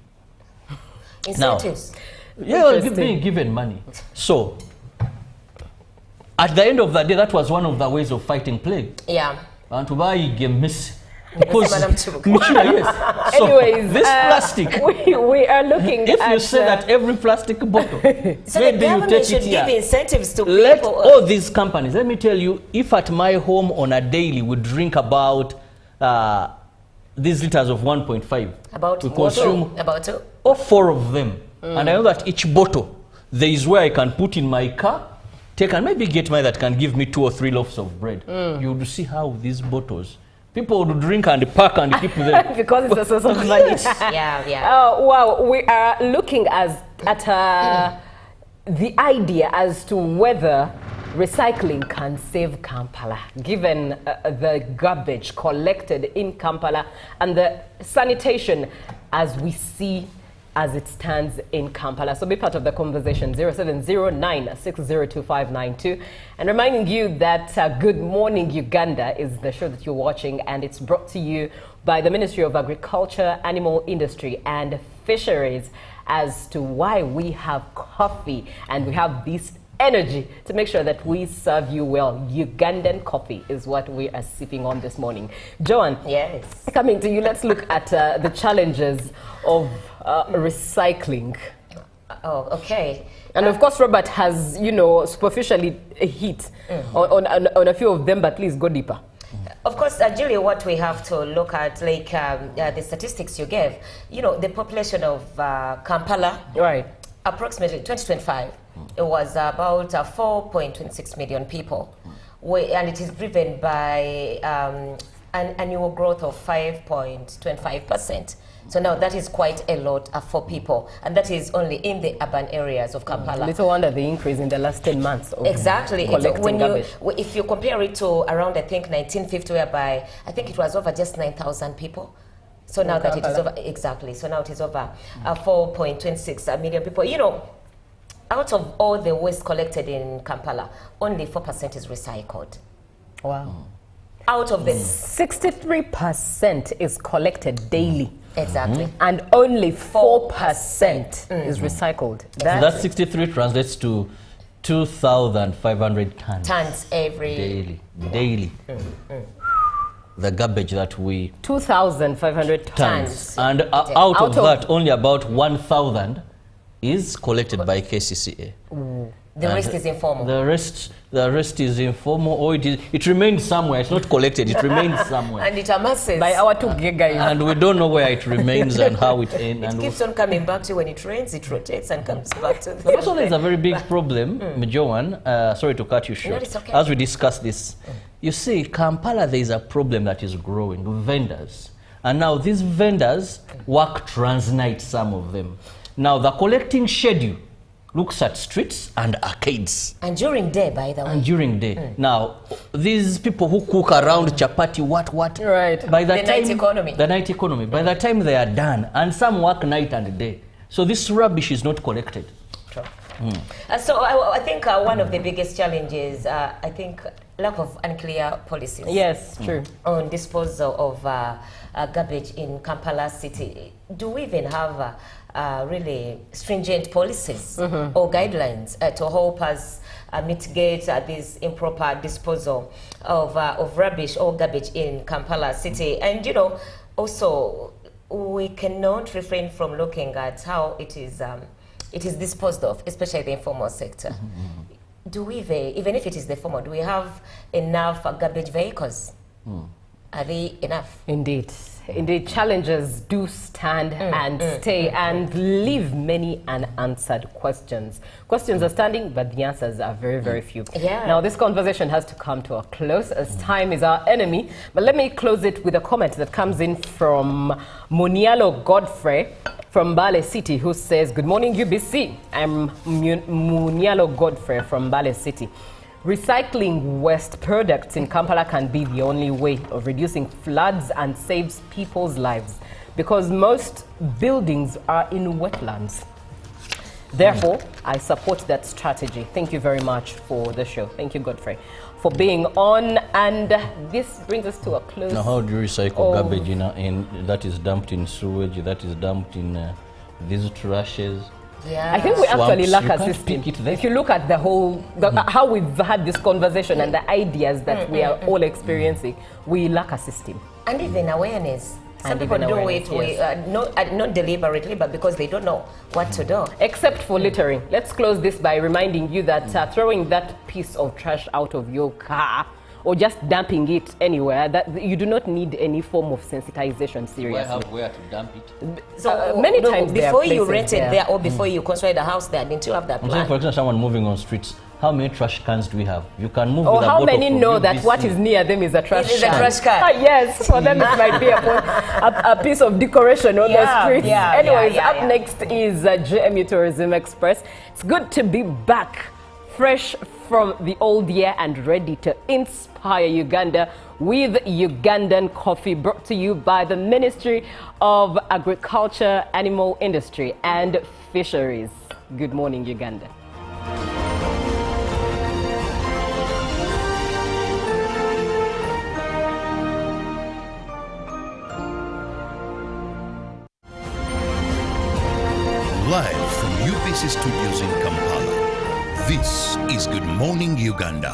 Incentives. Now, being given money. So, at the end of the day, that was one of the ways of fighting plague. And to buy a miss. Because anyways, this plastic, we are looking if at... If you say that every plastic bottle, so the government should give incentives to let people. All these companies, let me tell you, if at my home on a daily we drink about these liters of 1.5, about we consume about all 4 of them. And I know that each bottle, there is where I can put in my car, take and maybe get money that can give me 2 or 3 loaves of bread. You will see how these bottles, People would drink and pack and keep them. Because it's a source of money. Yeah. Wow, we are looking at the idea as to whether recycling can save Kampala, given the garbage collected in Kampala and the sanitation as we see as it stands in Kampala. So be part of the conversation, 0709602592. And reminding you that Good Morning Uganda is the show that you're watching, and it's brought to you by the Ministry of Agriculture, Animal Industry and Fisheries as to why we have coffee and we have this energy to make sure that we serve you well. Ugandan coffee is what we are sipping on this morning. Joanne, yes, coming to you, let's look at the challenges of recycling. Oh, okay. And of course, Robert has, you know, superficially hit on a few of them, but please go deeper. Of course, Julia, what we have to look at, like the statistics you gave, you know, the population of Kampala, right, approximately 2025, it was about 4.26 million people, and it is driven by an annual growth of 5.25%. So now that is quite a lot for people, and that is only in the urban areas of Kampala. Little wonder the increase in the last 10 months. Exactly. When if you compare it to around, I think, 1950, whereby I think it was over just 9,000 people. So now that it is over, exactly. So now it is over 4.26 million people. You know, out of all the waste collected in Kampala, only 4% is recycled. Wow. Out of the 63% is collected daily. Exactly. And only 4% is recycled. That 63 translates to 2,500 tons. Tons every daily. The garbage that we 2,500 tons. And out of that, only about 1,000 is collected by KCCA. The rest is informal. The rest is informal, or it remains somewhere. It's not collected. It remains somewhere. And it amasses by our two guys. And we don't know where it remains and how it ends. It keeps on coming back to when it rains. It rotates and comes back to. But also, there's a very big problem, Joanne. Sorry to cut you short. No, it's okay. As we discuss this, you see, Kampala, there is a problem that is growing. Vendors, and now these vendors work transnight. Some of them. Now the collecting schedule looks at streets and arcades. And during day, by the way. And during day. Now, these people who cook around chapati, what? Right. By the night economy. The night economy. By the time they are done, and some work night and day. So this rubbish is not collected. True. So I think one of the biggest challenges, I think, lack of unclear policies. Yes, true. On disposal of garbage in Kampala city. Do we even have really stringent policies or guidelines to help us mitigate this improper disposal of rubbish or garbage in Kampala city? And, you know, also, we cannot refrain from looking at how it is disposed of, especially the informal sector. Do we, even if it is the formal, do we have enough garbage vehicles? Are they enough? Indeed. Indeed, challenges do stand and stay and leave many unanswered questions. Questions are standing, but the answers are very, very few. Yeah. Now, this conversation has to come to a close as time is our enemy. But let me close it with a comment that comes in from Munialo Godfrey from Mbale City, who says, "Good morning, UBC. I'm Munialo Godfrey from Mbale City. Recycling waste products in Kampala can be the only way of reducing floods and saves people's lives because most buildings are in wetlands. Therefore, I support that strategy." Thank you very much for the show. Thank you, Godfrey, for being on. And this brings us to a close. Now, how do you recycle garbage that is dumped in sewage, that is dumped in these trashes? Yeah. I think we actually lack a system. If you look at the whole, how we've had this conversation and the ideas that we are all experiencing, we lack a system. And even awareness. Some And people even do awareness, it not deliberately, but because they don't know what to do. Except for littering. Let's close this by reminding you that throwing that piece of trash out of your car or just dumping it anywhere, that you do not need any form of sensitization, seriously. Where to dump it? So many times before you places rented there or before you constructed a house there, didn't you have that I'm plan? saying, for example, someone moving on streets, how many trash cans do we have? You can move Or with a how bottle many from know that UBC. what is near them is a trash It is a can? trash can. Yes, for them it might be a piece of decoration on the streets. Anyways, up next is JMU Tourism Express. It's good to be back, fresh from the old year and ready to inspire Uganda with Ugandan coffee, brought to you by the Ministry of Agriculture, Animal Industry and Fisheries. Good morning, Uganda. Live from UBC Studios in Kampala, this is Good Morning Uganda.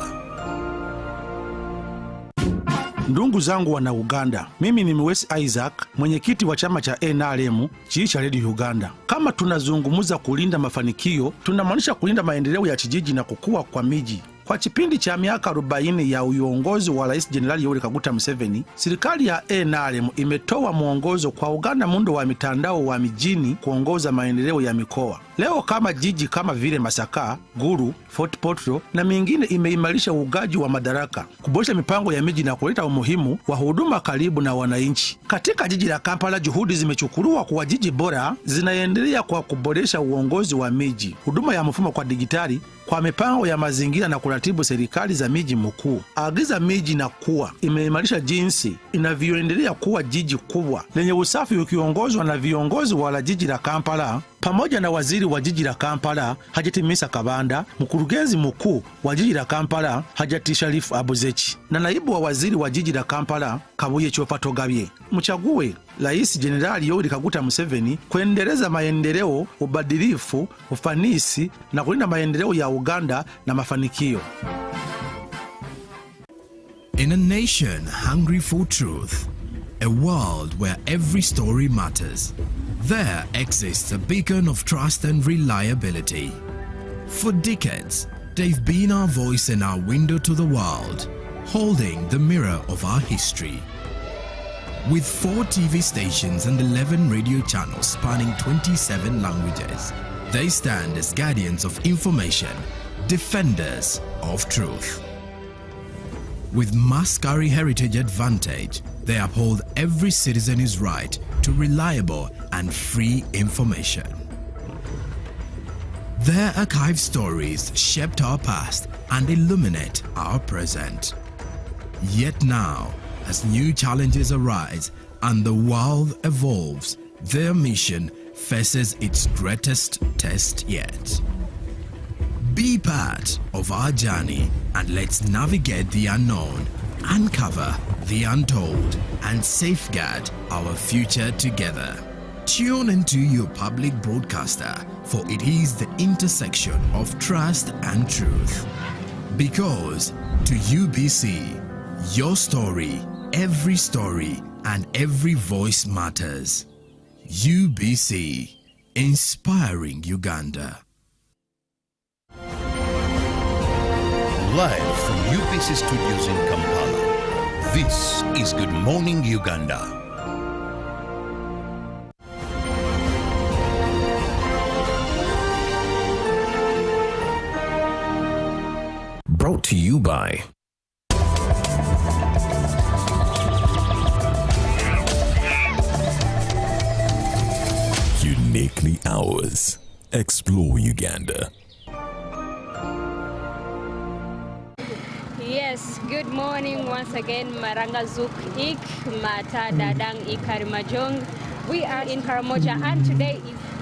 Ndugu zangu wana Uganda, mimi ni Mwesi Isaac, mwenyekiti wa chama cha NRM cha Radio Uganda. Kama tunazungumza kulinda mafanikio, tunamaanisha kulinda maendeleo ya kijiji na kukua kwa miji. Kwa kipindi cha miaka 40 ya uongozi wa Rais Jenerali Yoweri Kaguta Museveni, serikali ya NRM imetoa mwongozo kwa Uganda muundo wa mitandao wa mijini kuongoza maendeleo ya mikoa. Leo kama jiji kama vile Masaka, Gulu, Fort Portal na mingine imeimarisha ugaji wa madaraka, kuboresha mipango ya miji na kuleta umuhimu wa huduma karibu na wananchi. Katika jiji la Kampala, juhudi zimechukuliwa kwa jiji bora zinaendelea kwa kuboresha uongozi wa miji, huduma ya mfumo kwa digitali, kwa mipango ya mazingira na kuratibu serikali za miji mkuu. Agiza miji na kuwa imeimarisha jinsi inavyoendelea kuwa jiji kubwa lenye usafi, ukiongozwa na viongozi wa jiji la Kampala pamoja na waziri wa jiji la Kampala Hajati Misa Kabanda, mkurugenzi mkuu wa jiji la Kampala Hajati Sharifu Abuzechi na naibu wa waziri wa jiji la Kampala Kabuye Chofa Togabye. Mchague Rais Jenerali Yoweri Kaguta Museveni kuendeleza maendeleo, ubadilifu, ufanisi na kulinda maendeleo ya Uganda na mafanikio. In a nation hungry for truth, a world where every story matters, there exists a beacon of trust and reliability. For decades, they've been our voice and our window to the world, holding the mirror of our history. With 4 TV stations and 11 radio channels spanning 27 languages, they stand as guardians of information, defenders of truth. With Mascari Heritage Advantage, they uphold every citizen's right to reliable and free information. Their archived stories shaped our past and illuminate our present. Yet now, as new challenges arise and the world evolves, their mission faces its greatest test yet. Be part of our journey and let's navigate the unknown, uncover the untold, and safeguard our future together. Tune into your public broadcaster, for it is the intersection of trust and truth. Because to UBC, your story, every story, and every voice matters. UBC, inspiring Uganda. Live from UBC Studios in Kampala, this is Good Morning Uganda. Brought to you by Uniquely Ours. Explore Uganda. Yes, good morning once again, Maranga Zuk Ik, Mata Dadang Ikarimajong. We are in Karamoja and today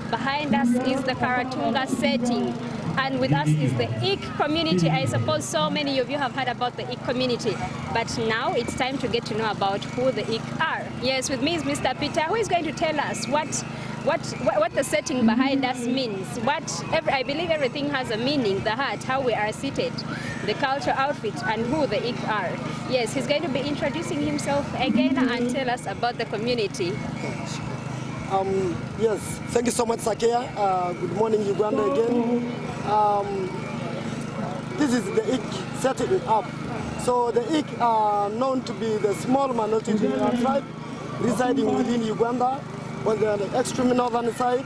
behind us is the Karatunga setting. And with us is the Ik community. I suppose so many of you have heard about the Ik community, but now it's time to get to know about who the Ik are. Yes, with me is Mr. Peter, who is going to tell us what the setting behind us means. I believe everything has a meaning, the heart, how we are seated, the culture outfit, and who the Ik are. Yes, he's going to be introducing himself again and tell us about the community. Yes, thank you so much, Sakea. Good morning, Uganda again. This is the Ik setting up. So the Ik are known to be the small minority tribe residing within Uganda on the extreme northern side.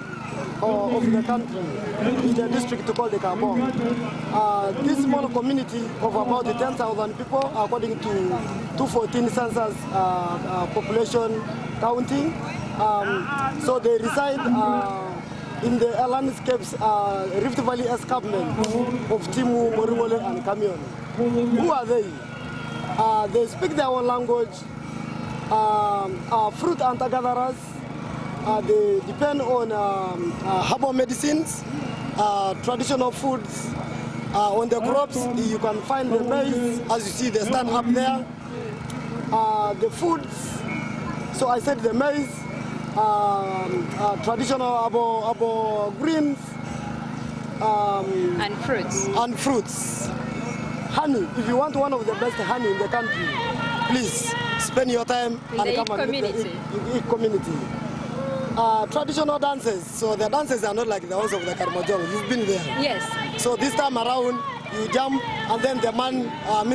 of the country, in the district called the Kabong. This small community of about 10,000 people, according to 2014 census population counting. So they reside in the landscapes, Rift Valley escarpment of Timu, Morigole, and Kamion. Who are they? They speak their own language, fruit hunter-gatherers. They depend on herbal medicines, traditional foods. On the crops, you can find the maize, as you see, they stand up there. The foods, so I said the maize, traditional abo greens, and fruits. And fruits. Honey, if you want one of the best honey in the country, please spend your time in and the come and meet the Ig community. Traditional dances, so the dances are not like the ones of the Karmojong. You've been there. Yes. So this time around, you jump and then the man,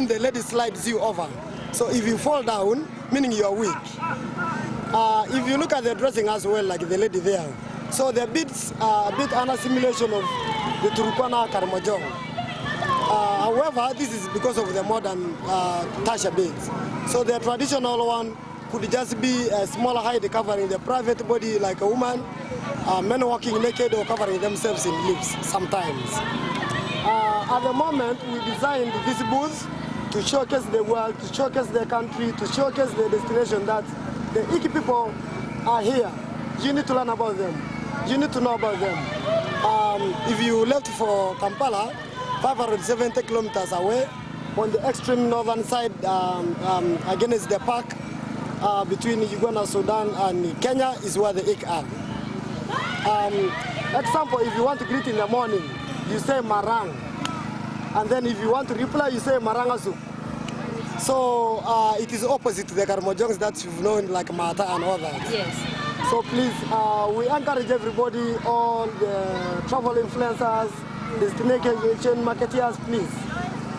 the lady slides you over. So if you fall down, meaning you are weak. If you look at the dressing as well, like the lady there, so the beads are a bit an assimilation of the Turkana Karmojong. However, this is because of the modern Tasha beads. So the traditional one could just be a smaller height covering the private body like a woman, men walking naked or covering themselves in leaves sometimes. At the moment, we designed this booth to showcase the world, to showcase the country, to showcase the destination that the Iki people are here. You need to learn about them. You need to know about them. If you left for Kampala, 570 kilometers away, on the extreme northern side, against the park, between Uganda, Sudan, and Kenya is where the Ik are. Example, if you want to greet in the morning, you say Marang. And then if you want to reply, you say Marangasu. So it is opposite to the Karmojongs that you've known, like Mata and all that. Yes. So please, we encourage everybody, all the travel influencers, destination marketeers, please,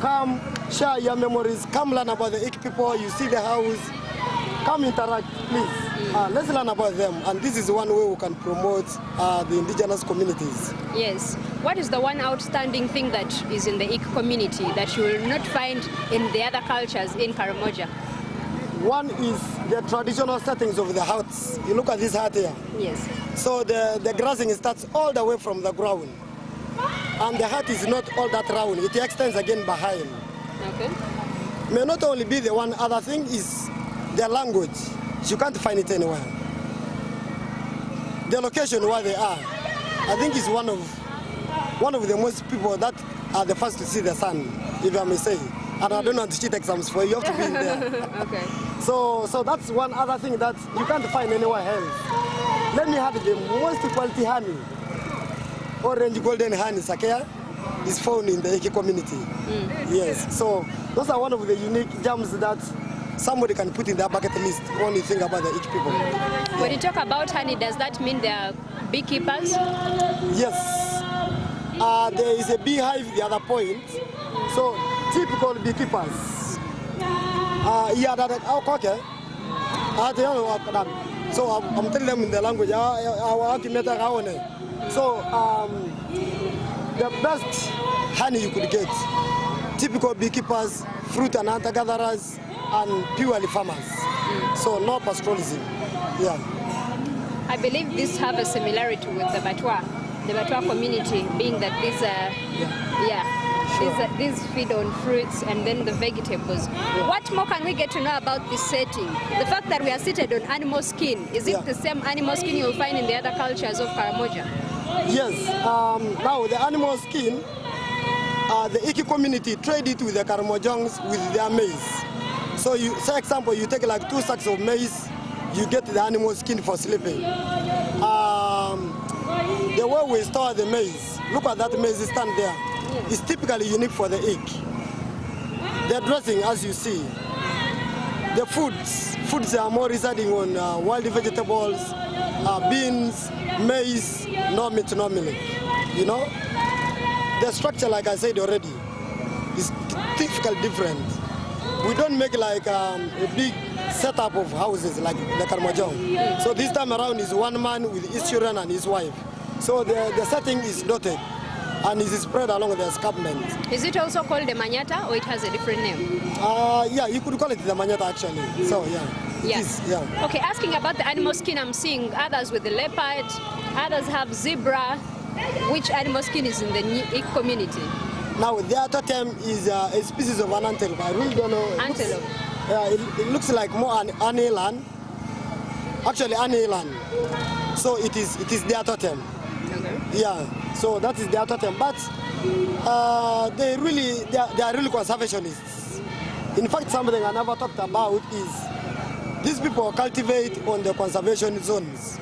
come share your memories, come learn about the Ik people, you see the house, come interact, please. Let's learn about them, and this is one way we can promote the indigenous communities. Yes. What is the one outstanding thing that is in the Ik community that you will not find in the other cultures in Karamoja? One is the traditional settings of the huts. You look at this hut here. Yes. So the grazing starts all the way from the ground. And the hut is not all that round. It extends again behind. Okay. May not only be the one, other thing is the language. You can't find it anywhere. The location where they are, I think is one of the most people that are the first to see the sun, if I may say. And I don't want to cheat exams for you, you have to be in there. Okay. So that's one other thing that you can't find anywhere else. Let me have the most quality honey. Orange golden honey, Sakea, is found in the Eke community. Yes, so those are one of the unique gems that somebody can put in their bucket list when you think about the Eke people. When you talk about honey, does that mean they are beekeepers? Yes. There is a beehive the other point. So typical beekeepers. Yeah, that okay. So I'm telling them in the language. So the best honey you could get, typical beekeepers, fruit and hunter-gatherers, and purely farmers. So no pastoralism. Yeah. I believe these have a similarity with the Batwa community, being that these feed on fruits and then the vegetables. Yeah. What more can we get to know about this setting? The fact that we are seated on animal skin, is it the same animal skin you'll find in the other cultures of Karamoja? Yes. Now the animal skin, the Iki community trade it with the Karamojongs with their maize. So you, say example, you take like 2 sacks of maize, you get the animal skin for sleeping. The way we store the maize, look at that maize stand there. Yes. It's typically unique for the Iki. The dressing, as you see, the foods are more residing on wild vegetables, beans, maize, no meat, no milk. You know, the structure, like I said already, is typically different. We don't make like a big setup of houses like the Karmojong. So this time around is one man with his children and his wife. So the setting is dotted and is spread along the escarpment. Is it also called the manyata or it has a different name? Yeah, you could call it the manyata actually. So yeah. Yes. Yeah. Okay, asking about the animal skin, I'm seeing others with the leopard, others have zebra. Which animal skin is in the Ik community? Now, the other term is a species of an antelope. I really don't know. Antelope? It looks like more an eland. Actually, an eland. So it is the other term. Okay. Yeah, so that is the other term. But they are really conservationists. In fact, something I never talked about is these people cultivate on the conservation zones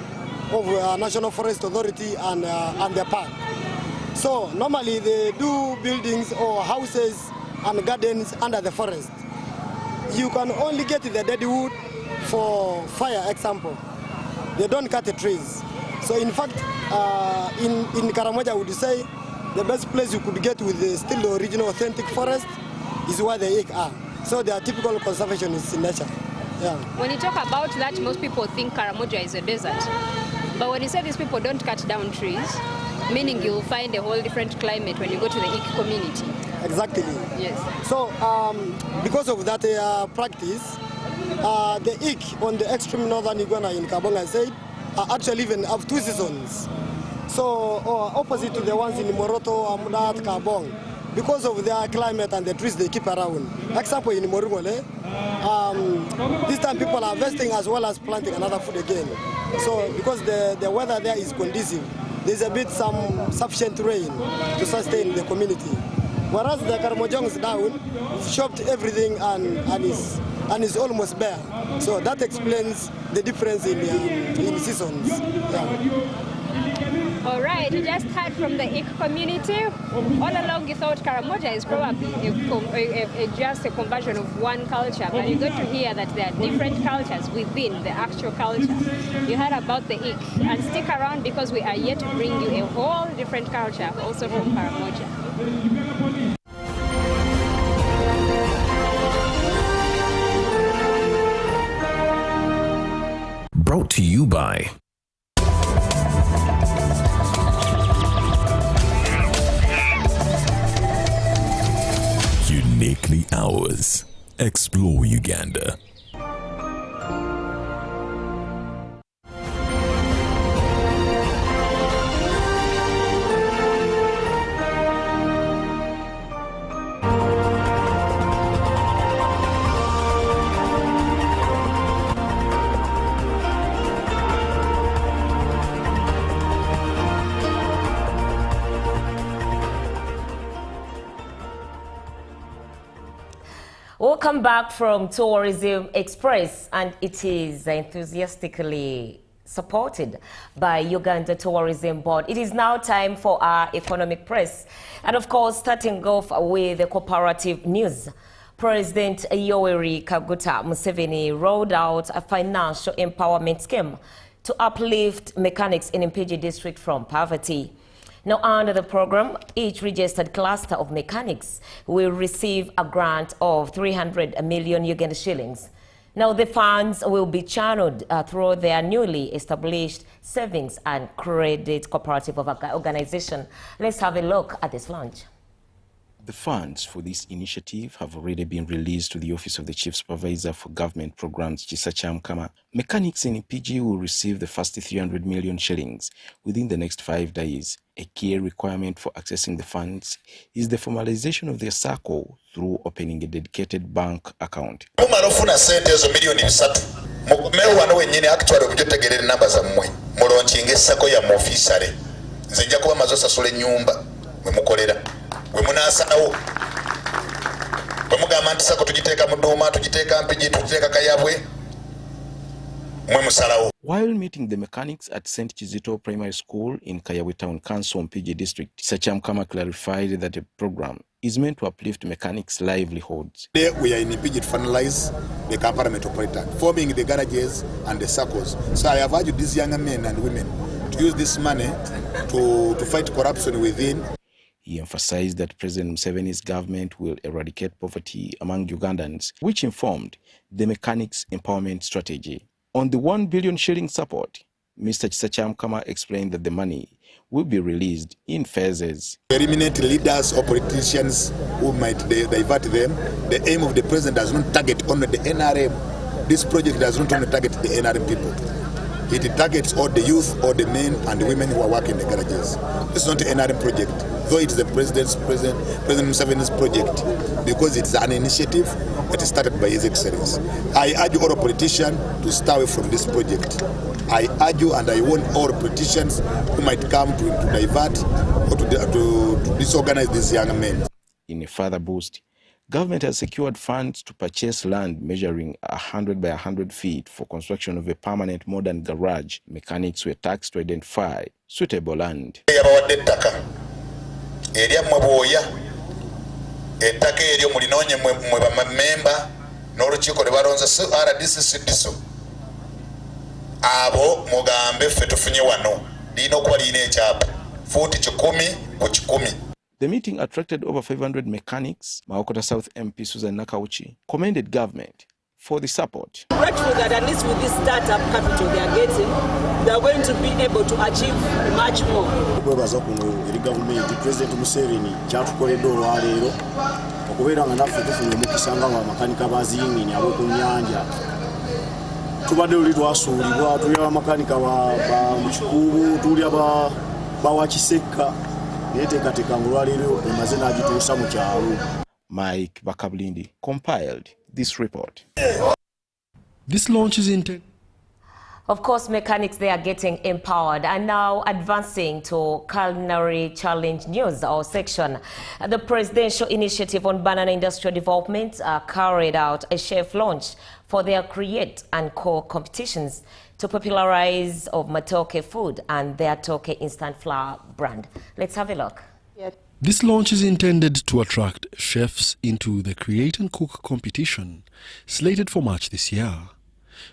of National Forest Authority and the park. So normally they do buildings or houses and gardens under the forest. You can only get the dead wood for fire example. They don't cut the trees. So in fact, in Karamoja, I would say the best place you could get with still the original authentic forest is where the Ik are. So they are typical conservationists in nature. Yeah. When you talk about that, most people think Karamoja is a desert. But when you say these people don't cut down trees, meaning you'll find a whole different climate when you go to the Ik community. Exactly. Yes. So because of that practice, the Ik on the extreme northern Uganda in Kabonga, I said, actually even have 2 seasons. So opposite to the ones in Moroto, Amudat, Kabong, because of their climate and the trees they keep around. Example in Morungole, this time people are harvesting as well as planting another food again. So because the weather there is conducive, there's a bit some sufficient rain to sustain the community. Whereas the Karamojong is down, it's chopped everything and is almost bare. So that explains the difference in seasons. Yeah. All right, you just heard from the Ik community. All along you thought Karamoja is probably just a conversion of one culture, but you got to hear that there are different cultures within the actual culture. You heard about the Ik, and stick around because we are yet to bring you a whole different culture also from Karamoja. Brought to you by Uniquely Ours. Explore Uganda. Welcome back from Tourism Express, and it is enthusiastically supported by Uganda Tourism Board. It is now time for our economic press, and of course starting off with the cooperative news. President Yoweri Kaguta Museveni rolled out a financial empowerment scheme to uplift mechanics in Mpigi district from poverty. Now, under the program, each registered cluster of mechanics will receive a grant of 300 million Uganda shillings. Now, the funds will be channeled through their newly established savings and credit cooperative organization. Let's have a look at this launch. The funds for this initiative have already been released to the Office of the Chief Supervisor for Government Programs, Chisacham Kama. Mechanics in PG will receive the first 300 million shillings within the next 5 days. A key requirement for accessing the funds is the formalization of their circle through opening a dedicated bank account. While meeting the mechanics at St. Kizito Primary School in Kayawe Town Council, Mpigi District, Sacham Kama clarified that the program is meant to uplift mechanics' livelihoods. Today we are in Mpigi to finalize the Kampala Metropolitan, forming the garages and the circles. So I have urged these young men and women to use this money to fight corruption within. He emphasized that President Museveni's government will eradicate poverty among Ugandans, which informed the mechanics empowerment strategy. On the 1 billion shilling support, Mr. Chisacham Kama explained that the money will be released in phases. Eliminate leaders or politicians who might divert them. The aim of the president does not target only the NRM. This project does not only target the NRM people. It targets all the youth, all the men and the women who are working in the garages. This is not an NRM project, though it is the President Museveni's project, because it's an initiative that is started by His Excellency. I urge all politicians to stay away from this project. I urge you and I warn all politicians who might come to divert or to disorganize these young men. In a further boost, government has secured funds to purchase land measuring 100 by 100 feet for construction of a permanent modern garage. Mechanics were tasked to identify suitable land. Abo mugambe ffe tufunye wano lino okuba lina ekyapa fuuti 10 ku 10. The meeting attracted over 500 mechanics. Maokota South MP Susan Nakauchi commended government for the support. Grateful that at least with this startup capital they are getting, they are going to be able to achieve much more. Kwebaza kuno eri government President Museveni kyatukoledde olwaleero okubeera nga naffe tufunye omukisa nga bamakanika baziyingini ab'oku nnyanja. Tubadde luli twasuulibwa tuli abamakanika mu kikuubu tuli bawakisekka neteekateeka nga olwaleero emaze n'agituusa mu kyalo. Mike Bakabulindi compiled this report. This launch is intended. Of course, mechanics, they are getting empowered. And now advancing to culinary challenge news, our section. The Presidential Initiative on Banana Industrial Development carried out a chef launch for their Create and Core competitions to popularize of Matoke food and their Toke instant flour brand. Let's have a look. This launch is intended to attract chefs into the Create and Cook competition, slated for March this year.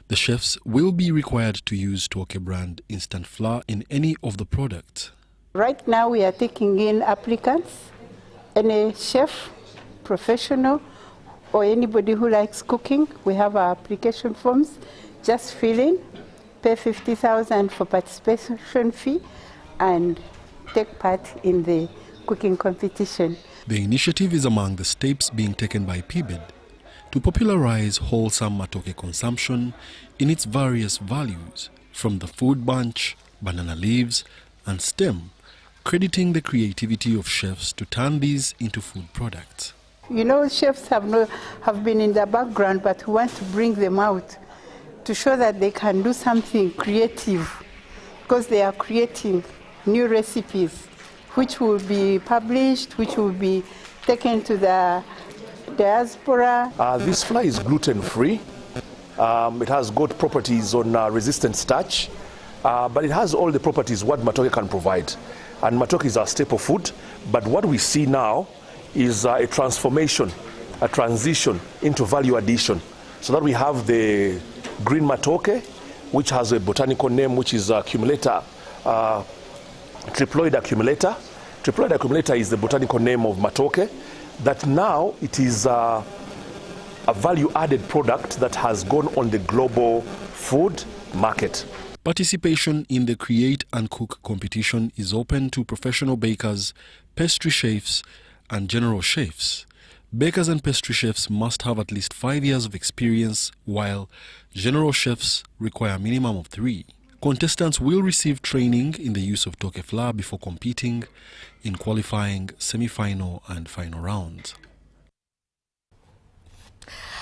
The chefs will be required to use Toke brand instant flour in any of the products. Right now we are taking in applicants, any chef, professional, or anybody who likes cooking. We have our application forms. Just fill in, pay 50,000 for participation fee, and take part in the cooking competition. The initiative is among the steps being taken by PBED to popularize wholesome Matoke consumption in its various values, from the food bunch, banana leaves, and stem, crediting the creativity of chefs to turn these into food products. You know, chefs have been in the background, but we want to bring them out to show that they can do something creative, because they are creating new recipes which will be published, which will be taken to the diaspora. This flour is gluten-free. It has good properties on resistant starch, but it has all the properties what Matoke can provide. And Matoke is our staple food, but what we see now is a transformation, a transition into value addition, so that we have the green Matoke, which has a botanical name, which is accumulator, triploid accumulator. Triploid accumulator is the botanical name of Matoke, that now it is a value-added product that has gone on the global food market. Participation in the Create and Cook competition is open to professional bakers, pastry chefs, and general chefs. Bakers and pastry chefs must have at least 5 years of experience, while general chefs require a minimum of 3. Contestants will receive training in the use of Toke flour before competing in qualifying, semi-final and final rounds.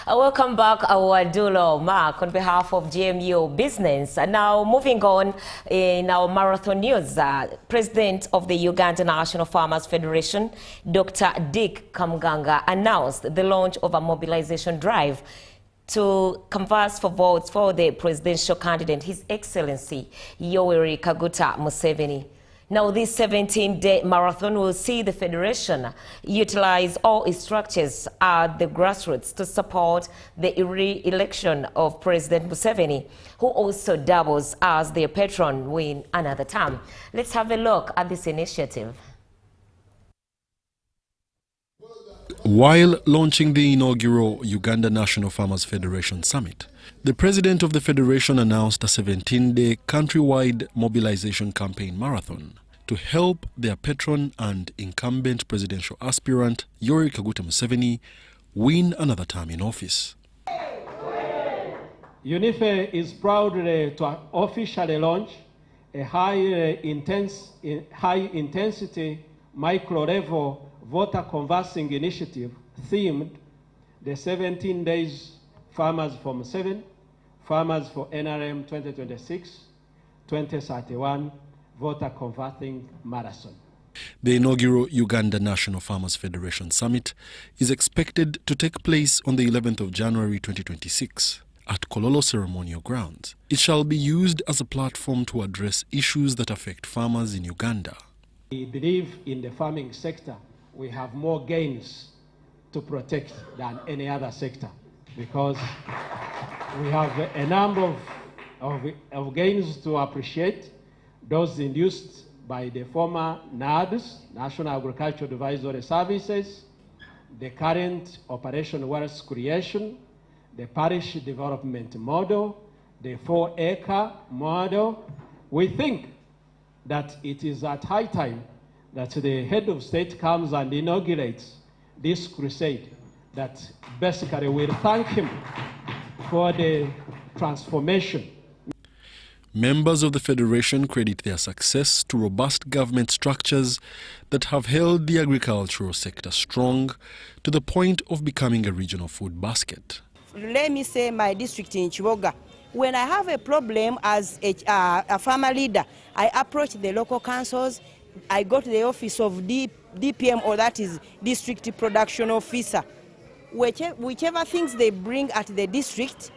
Welcome back, our Dulo Mark, on behalf of GMU Business. And now moving on in our marathon news, President of the Uganda National Farmers Federation, Dr. Dick Kamganga, announced the launch of a mobilization drive to canvass for votes for the presidential candidate, His Excellency Yoweri Kaguta Museveni. Now, this 17-day marathon will see the Federation utilize all its structures at the grassroots to support the re-election of President Museveni, who also doubles as their patron win another term. Let's have a look at this initiative. While launching the inaugural Uganda National Farmers Federation Summit, the president of the federation announced a 17-day countrywide mobilization campaign marathon. to help their patron and incumbent presidential aspirant Yoweri Kaguta Museveni win another term in office. UNIFE is proud to officially launch a high-intensity, micro-level voter canvassing initiative themed the 17 days Farmers for Museveni, Farmers for NRM 2026-2031 Voter Canvassing Marathon. The inaugural Uganda National Farmers Federation Summit is expected to take place on the 11th of January 2026 at Kololo Ceremonial Grounds. It shall be used as a platform to address issues that affect farmers in Uganda. We believe in the farming sector, we have more gains to protect than any other sector because we have a number of gains to appreciate, those induced by the former NAADS, National Agricultural Advisory Services, the current Operation Wealth Creation, the parish development model, the 4-acre model. We think that it is at high time that the head of state comes and inaugurates this crusade that basically will thank him for the transformation. Members of the Federation credit their success to robust government structures that have held the agricultural sector strong to the point of becoming a regional food basket. Let me say my district in Chiboga. When I have a problem as a farmer leader, I approach the local councils, I go to the office of DPM, or that is District Production Officer. Whichever things they bring at the district,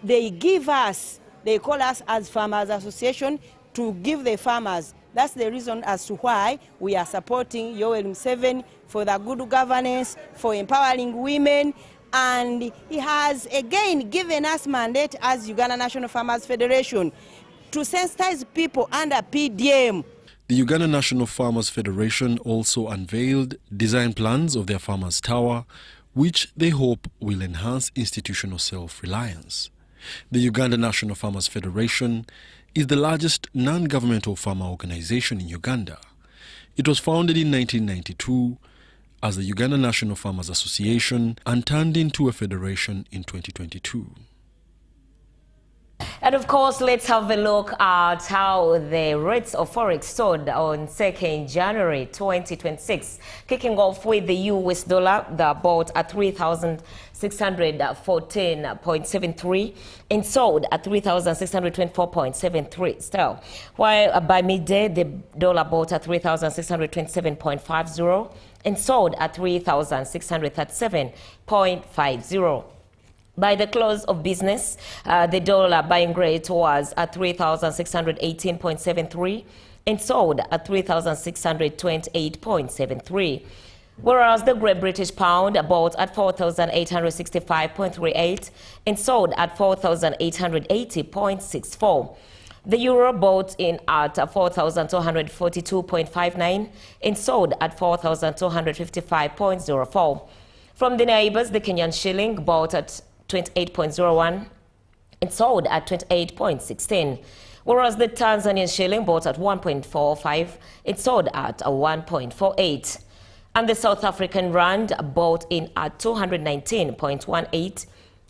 they give us. They call us as Farmers Association to give the farmers. That's the reason as to why we are supporting Yoweri Museveni for the good governance, for empowering women, and he has again given us mandate as Uganda National Farmers Federation to sensitize people under PDM. The Uganda National Farmers Federation also unveiled design plans of their Farmers Tower, which they hope will enhance institutional self-reliance. The Uganda National Farmers Federation is the largest non-governmental farmer organization in Uganda. It was founded in 1992 as the Uganda National Farmers Association and turned into a federation in 2022. And of course, let's have a look at how the rates of forex sold on 2nd January 2026, kicking off with the US dollar that bought at 3,614.73 and sold at 3,624.73 still. While by midday, the dollar bought at 3,627.50 and sold at 3,637.50. By the close of business, the dollar buying rate was at 3,618.73 and sold at 3,628.73. Whereas the Great British Pound bought at 4,865.38 and sold at 4,880.64. The Euro bought in at 4,242.59 and sold at 4,255.04. From the neighbors, the Kenyan shilling bought at 28.01 and sold at 28.16, whereas the Tanzanian shilling bought at 1.45 and sold at 1.48. And the South African rand bought in at 219.18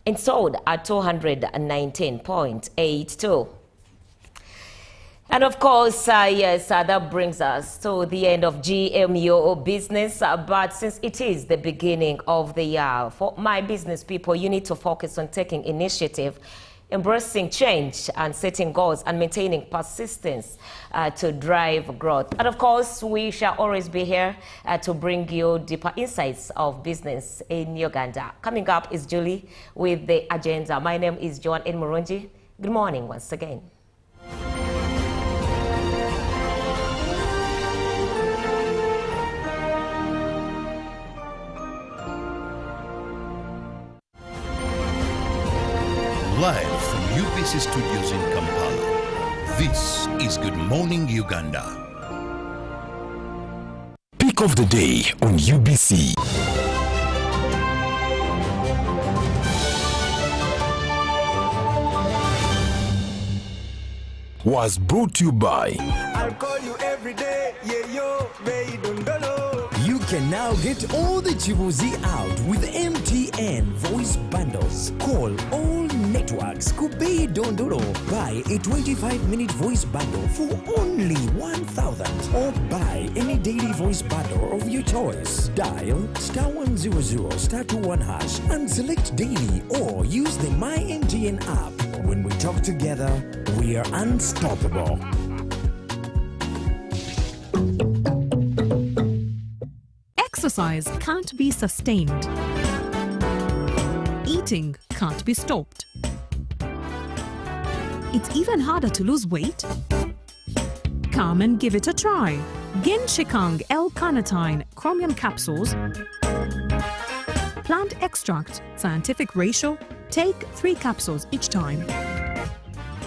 and sold at 219.82. And of course, yes, that brings us to the end of GMO business. But since it is the beginning of the year, for my business people, you need to focus on taking initiative, embracing change, and setting goals and maintaining persistence to drive growth. And of course, we shall always be here to bring you deeper insights of business in Uganda. Coming up is Julie with the agenda. My name is Joan N. Murungi. Good morning once again. Live from UBC Studios in Kampala, this is Good Morning Uganda. Pick of the day on UBC. was brought to you by I'll call you every day, yeah, yo, you can now get all the Chibuzi out with MTN voice bundles. Call all networks Kubei Dondoro. Buy a 25-minute voice bundle for only 1,000 or buy any daily voice bundle of your choice. Dial *100 *21# and select daily or use the My MTN app. When we talk together, we are unstoppable. Exercise can't be sustained. Eating can't be stopped. It's even harder to lose weight. Come and give it a try. Genshikang L-carnitine chromium capsules. Plant extract, scientific ratio. Take 3 capsules each time.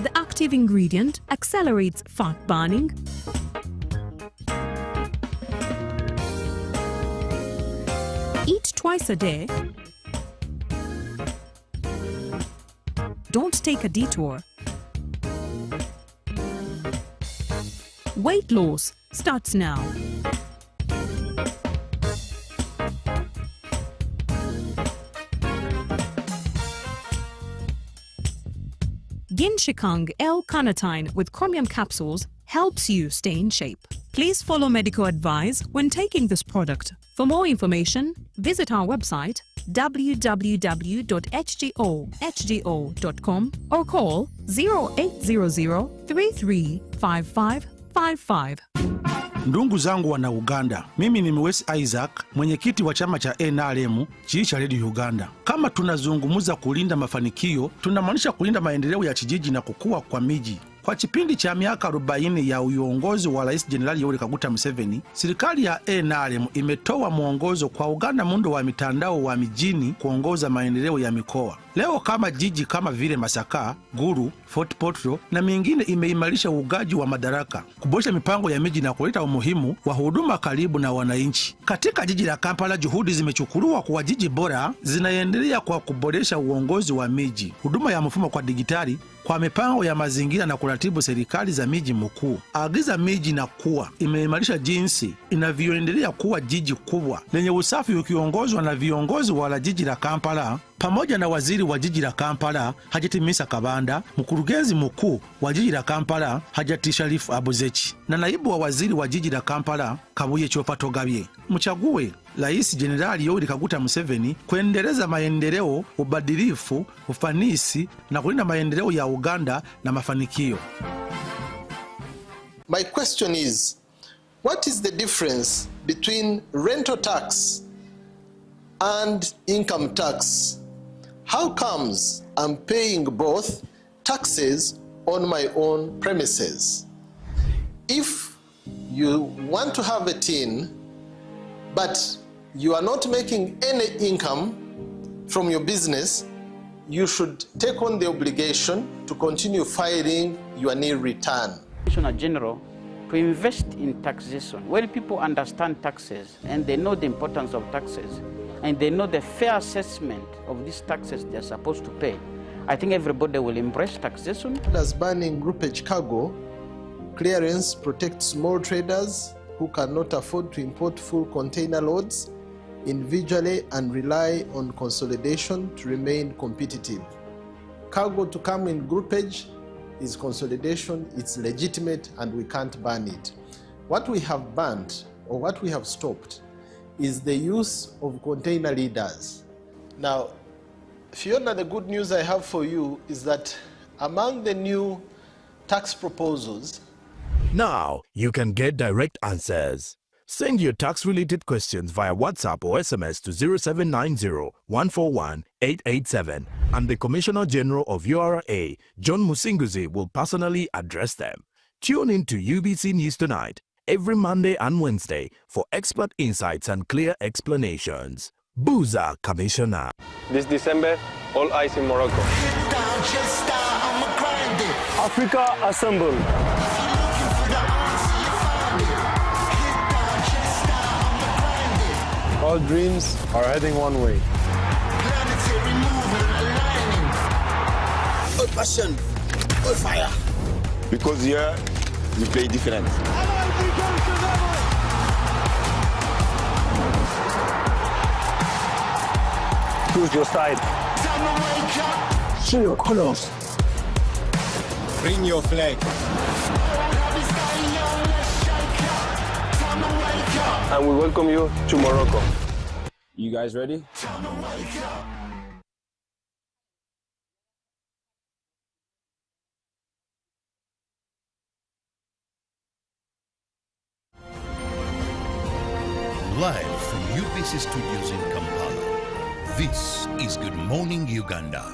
The active ingredient accelerates fat burning, eat twice a day. Don't take a detour. Weight loss starts now. Genshikang L-carnitine with chromium capsules helps you stay in shape. Please follow medical advice when taking this product. For more information, visit our website www.hgo.com or call 0800 335555. Ndugu zangu wana Uganda, mimi ni Mwesi Isaac, mwenyekiti wa chama cha NRM cha Radio Uganda. Kama tunazungumza kulinda mafanikio, tunamaanisha kulinda maendeleo ya kijiji na kukua kwa miji. Kwa kipindi cha miaka 40 ya uongozi wa Rais Jenerali Yoweri Kaguta Museveni, serikali ya NRM imetoa mwongozo kwa Uganda muundo wa mitandao wa mijini kuongoza maendeleo ya mikoa. Leo kama jiji kama vile Masaka, Gulu, Fort Portal na mingine imeimarisha ugaji wa madaraka, kuboresha mipango ya miji na kuleta umuhimu wa huduma karibu na wananchi. Katika jiji la Kampala, juhudi zimechukuliwa kwa jiji bora zinaendelea kwa kuboresha uongozi wa miji, huduma ya mfumo kwa digitali, kwa mipango ya mazingira na kuratibu serikali za miji mkuu. Agiza miji na kuwa imeimarisha jinsi inavyoendelea kuwa jiji kubwa lenye usafi, ukiongozwa na viongozi wa jiji la Kampala pamoja na waziri wa jiji la Kampala Hajati Misa Kabanda, mkurugenzi mkuu wa jiji la Kampala Hajati Sharifu Abuzechi na naibu wa waziri wa jiji la Kampala Kabuye Chopatogabye. Mchague Rais Jenerali Yoweri Kaguta Museveni kuendeleza maendeleo, ubadilifu, ufanisi na kulinda maendeleo ya Uganda na mafanikio. My question is, what is the difference between rental tax and income tax? How comes I'm paying both taxes on my own premises? If you want to have a tin, but you are not making any income from your business, you should take on the obligation to continue filing your nil return. Commissioner General, to invest in taxation. When people understand taxes and they know the importance of taxes and they know the fair assessment of these taxes they're supposed to pay, I think everybody will embrace taxation. As banning groupage cargo, clearance protects small traders who cannot afford to import full container loads individually and rely on consolidation to remain competitive. Cargo to come in groupage is consolidation, it's legitimate, and we can't ban it. What we have banned, or what we have stopped, is the use of container leaders. Now, Fiona, the good news I have for you is that among the new tax proposals, now you can get direct answers. Send your tax-related questions via WhatsApp or SMS to 0790-141-887, and the Commissioner General of URA, John Musinguzi, will personally address them. Tune in to UBC News Tonight every Monday and Wednesday for expert insights and clear explanations. Booza Commissioner. This December, all eyes in Morocco. Africa assemble. All dreams are heading one way. All passion, all fire. because here we play different. Choose your side. Show your colors. Bring your flag. And we welcome you to Morocco. You guys ready? Live from UBC Studios in Kampala, this is Good Morning Uganda.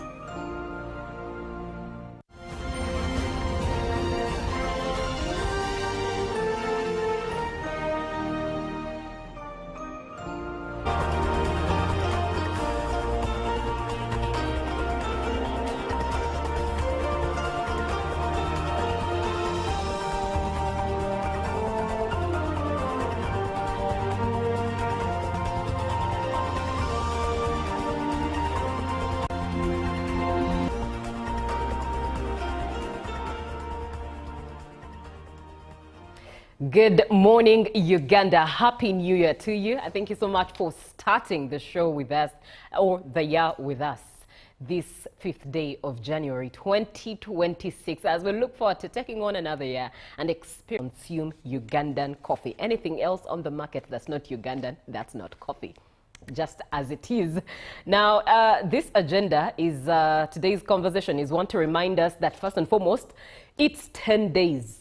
Good morning, Uganda. Happy New Year to you. I thank you so much for starting the show with us, or the year with us, this 5th day of January 2026, as we look forward to taking on another year and consume Ugandan coffee. Anything else on the market that's not Ugandan, that's not coffee, just as it is. Now, this agenda is, today's conversation is one to remind us that first and foremost, it's 10 days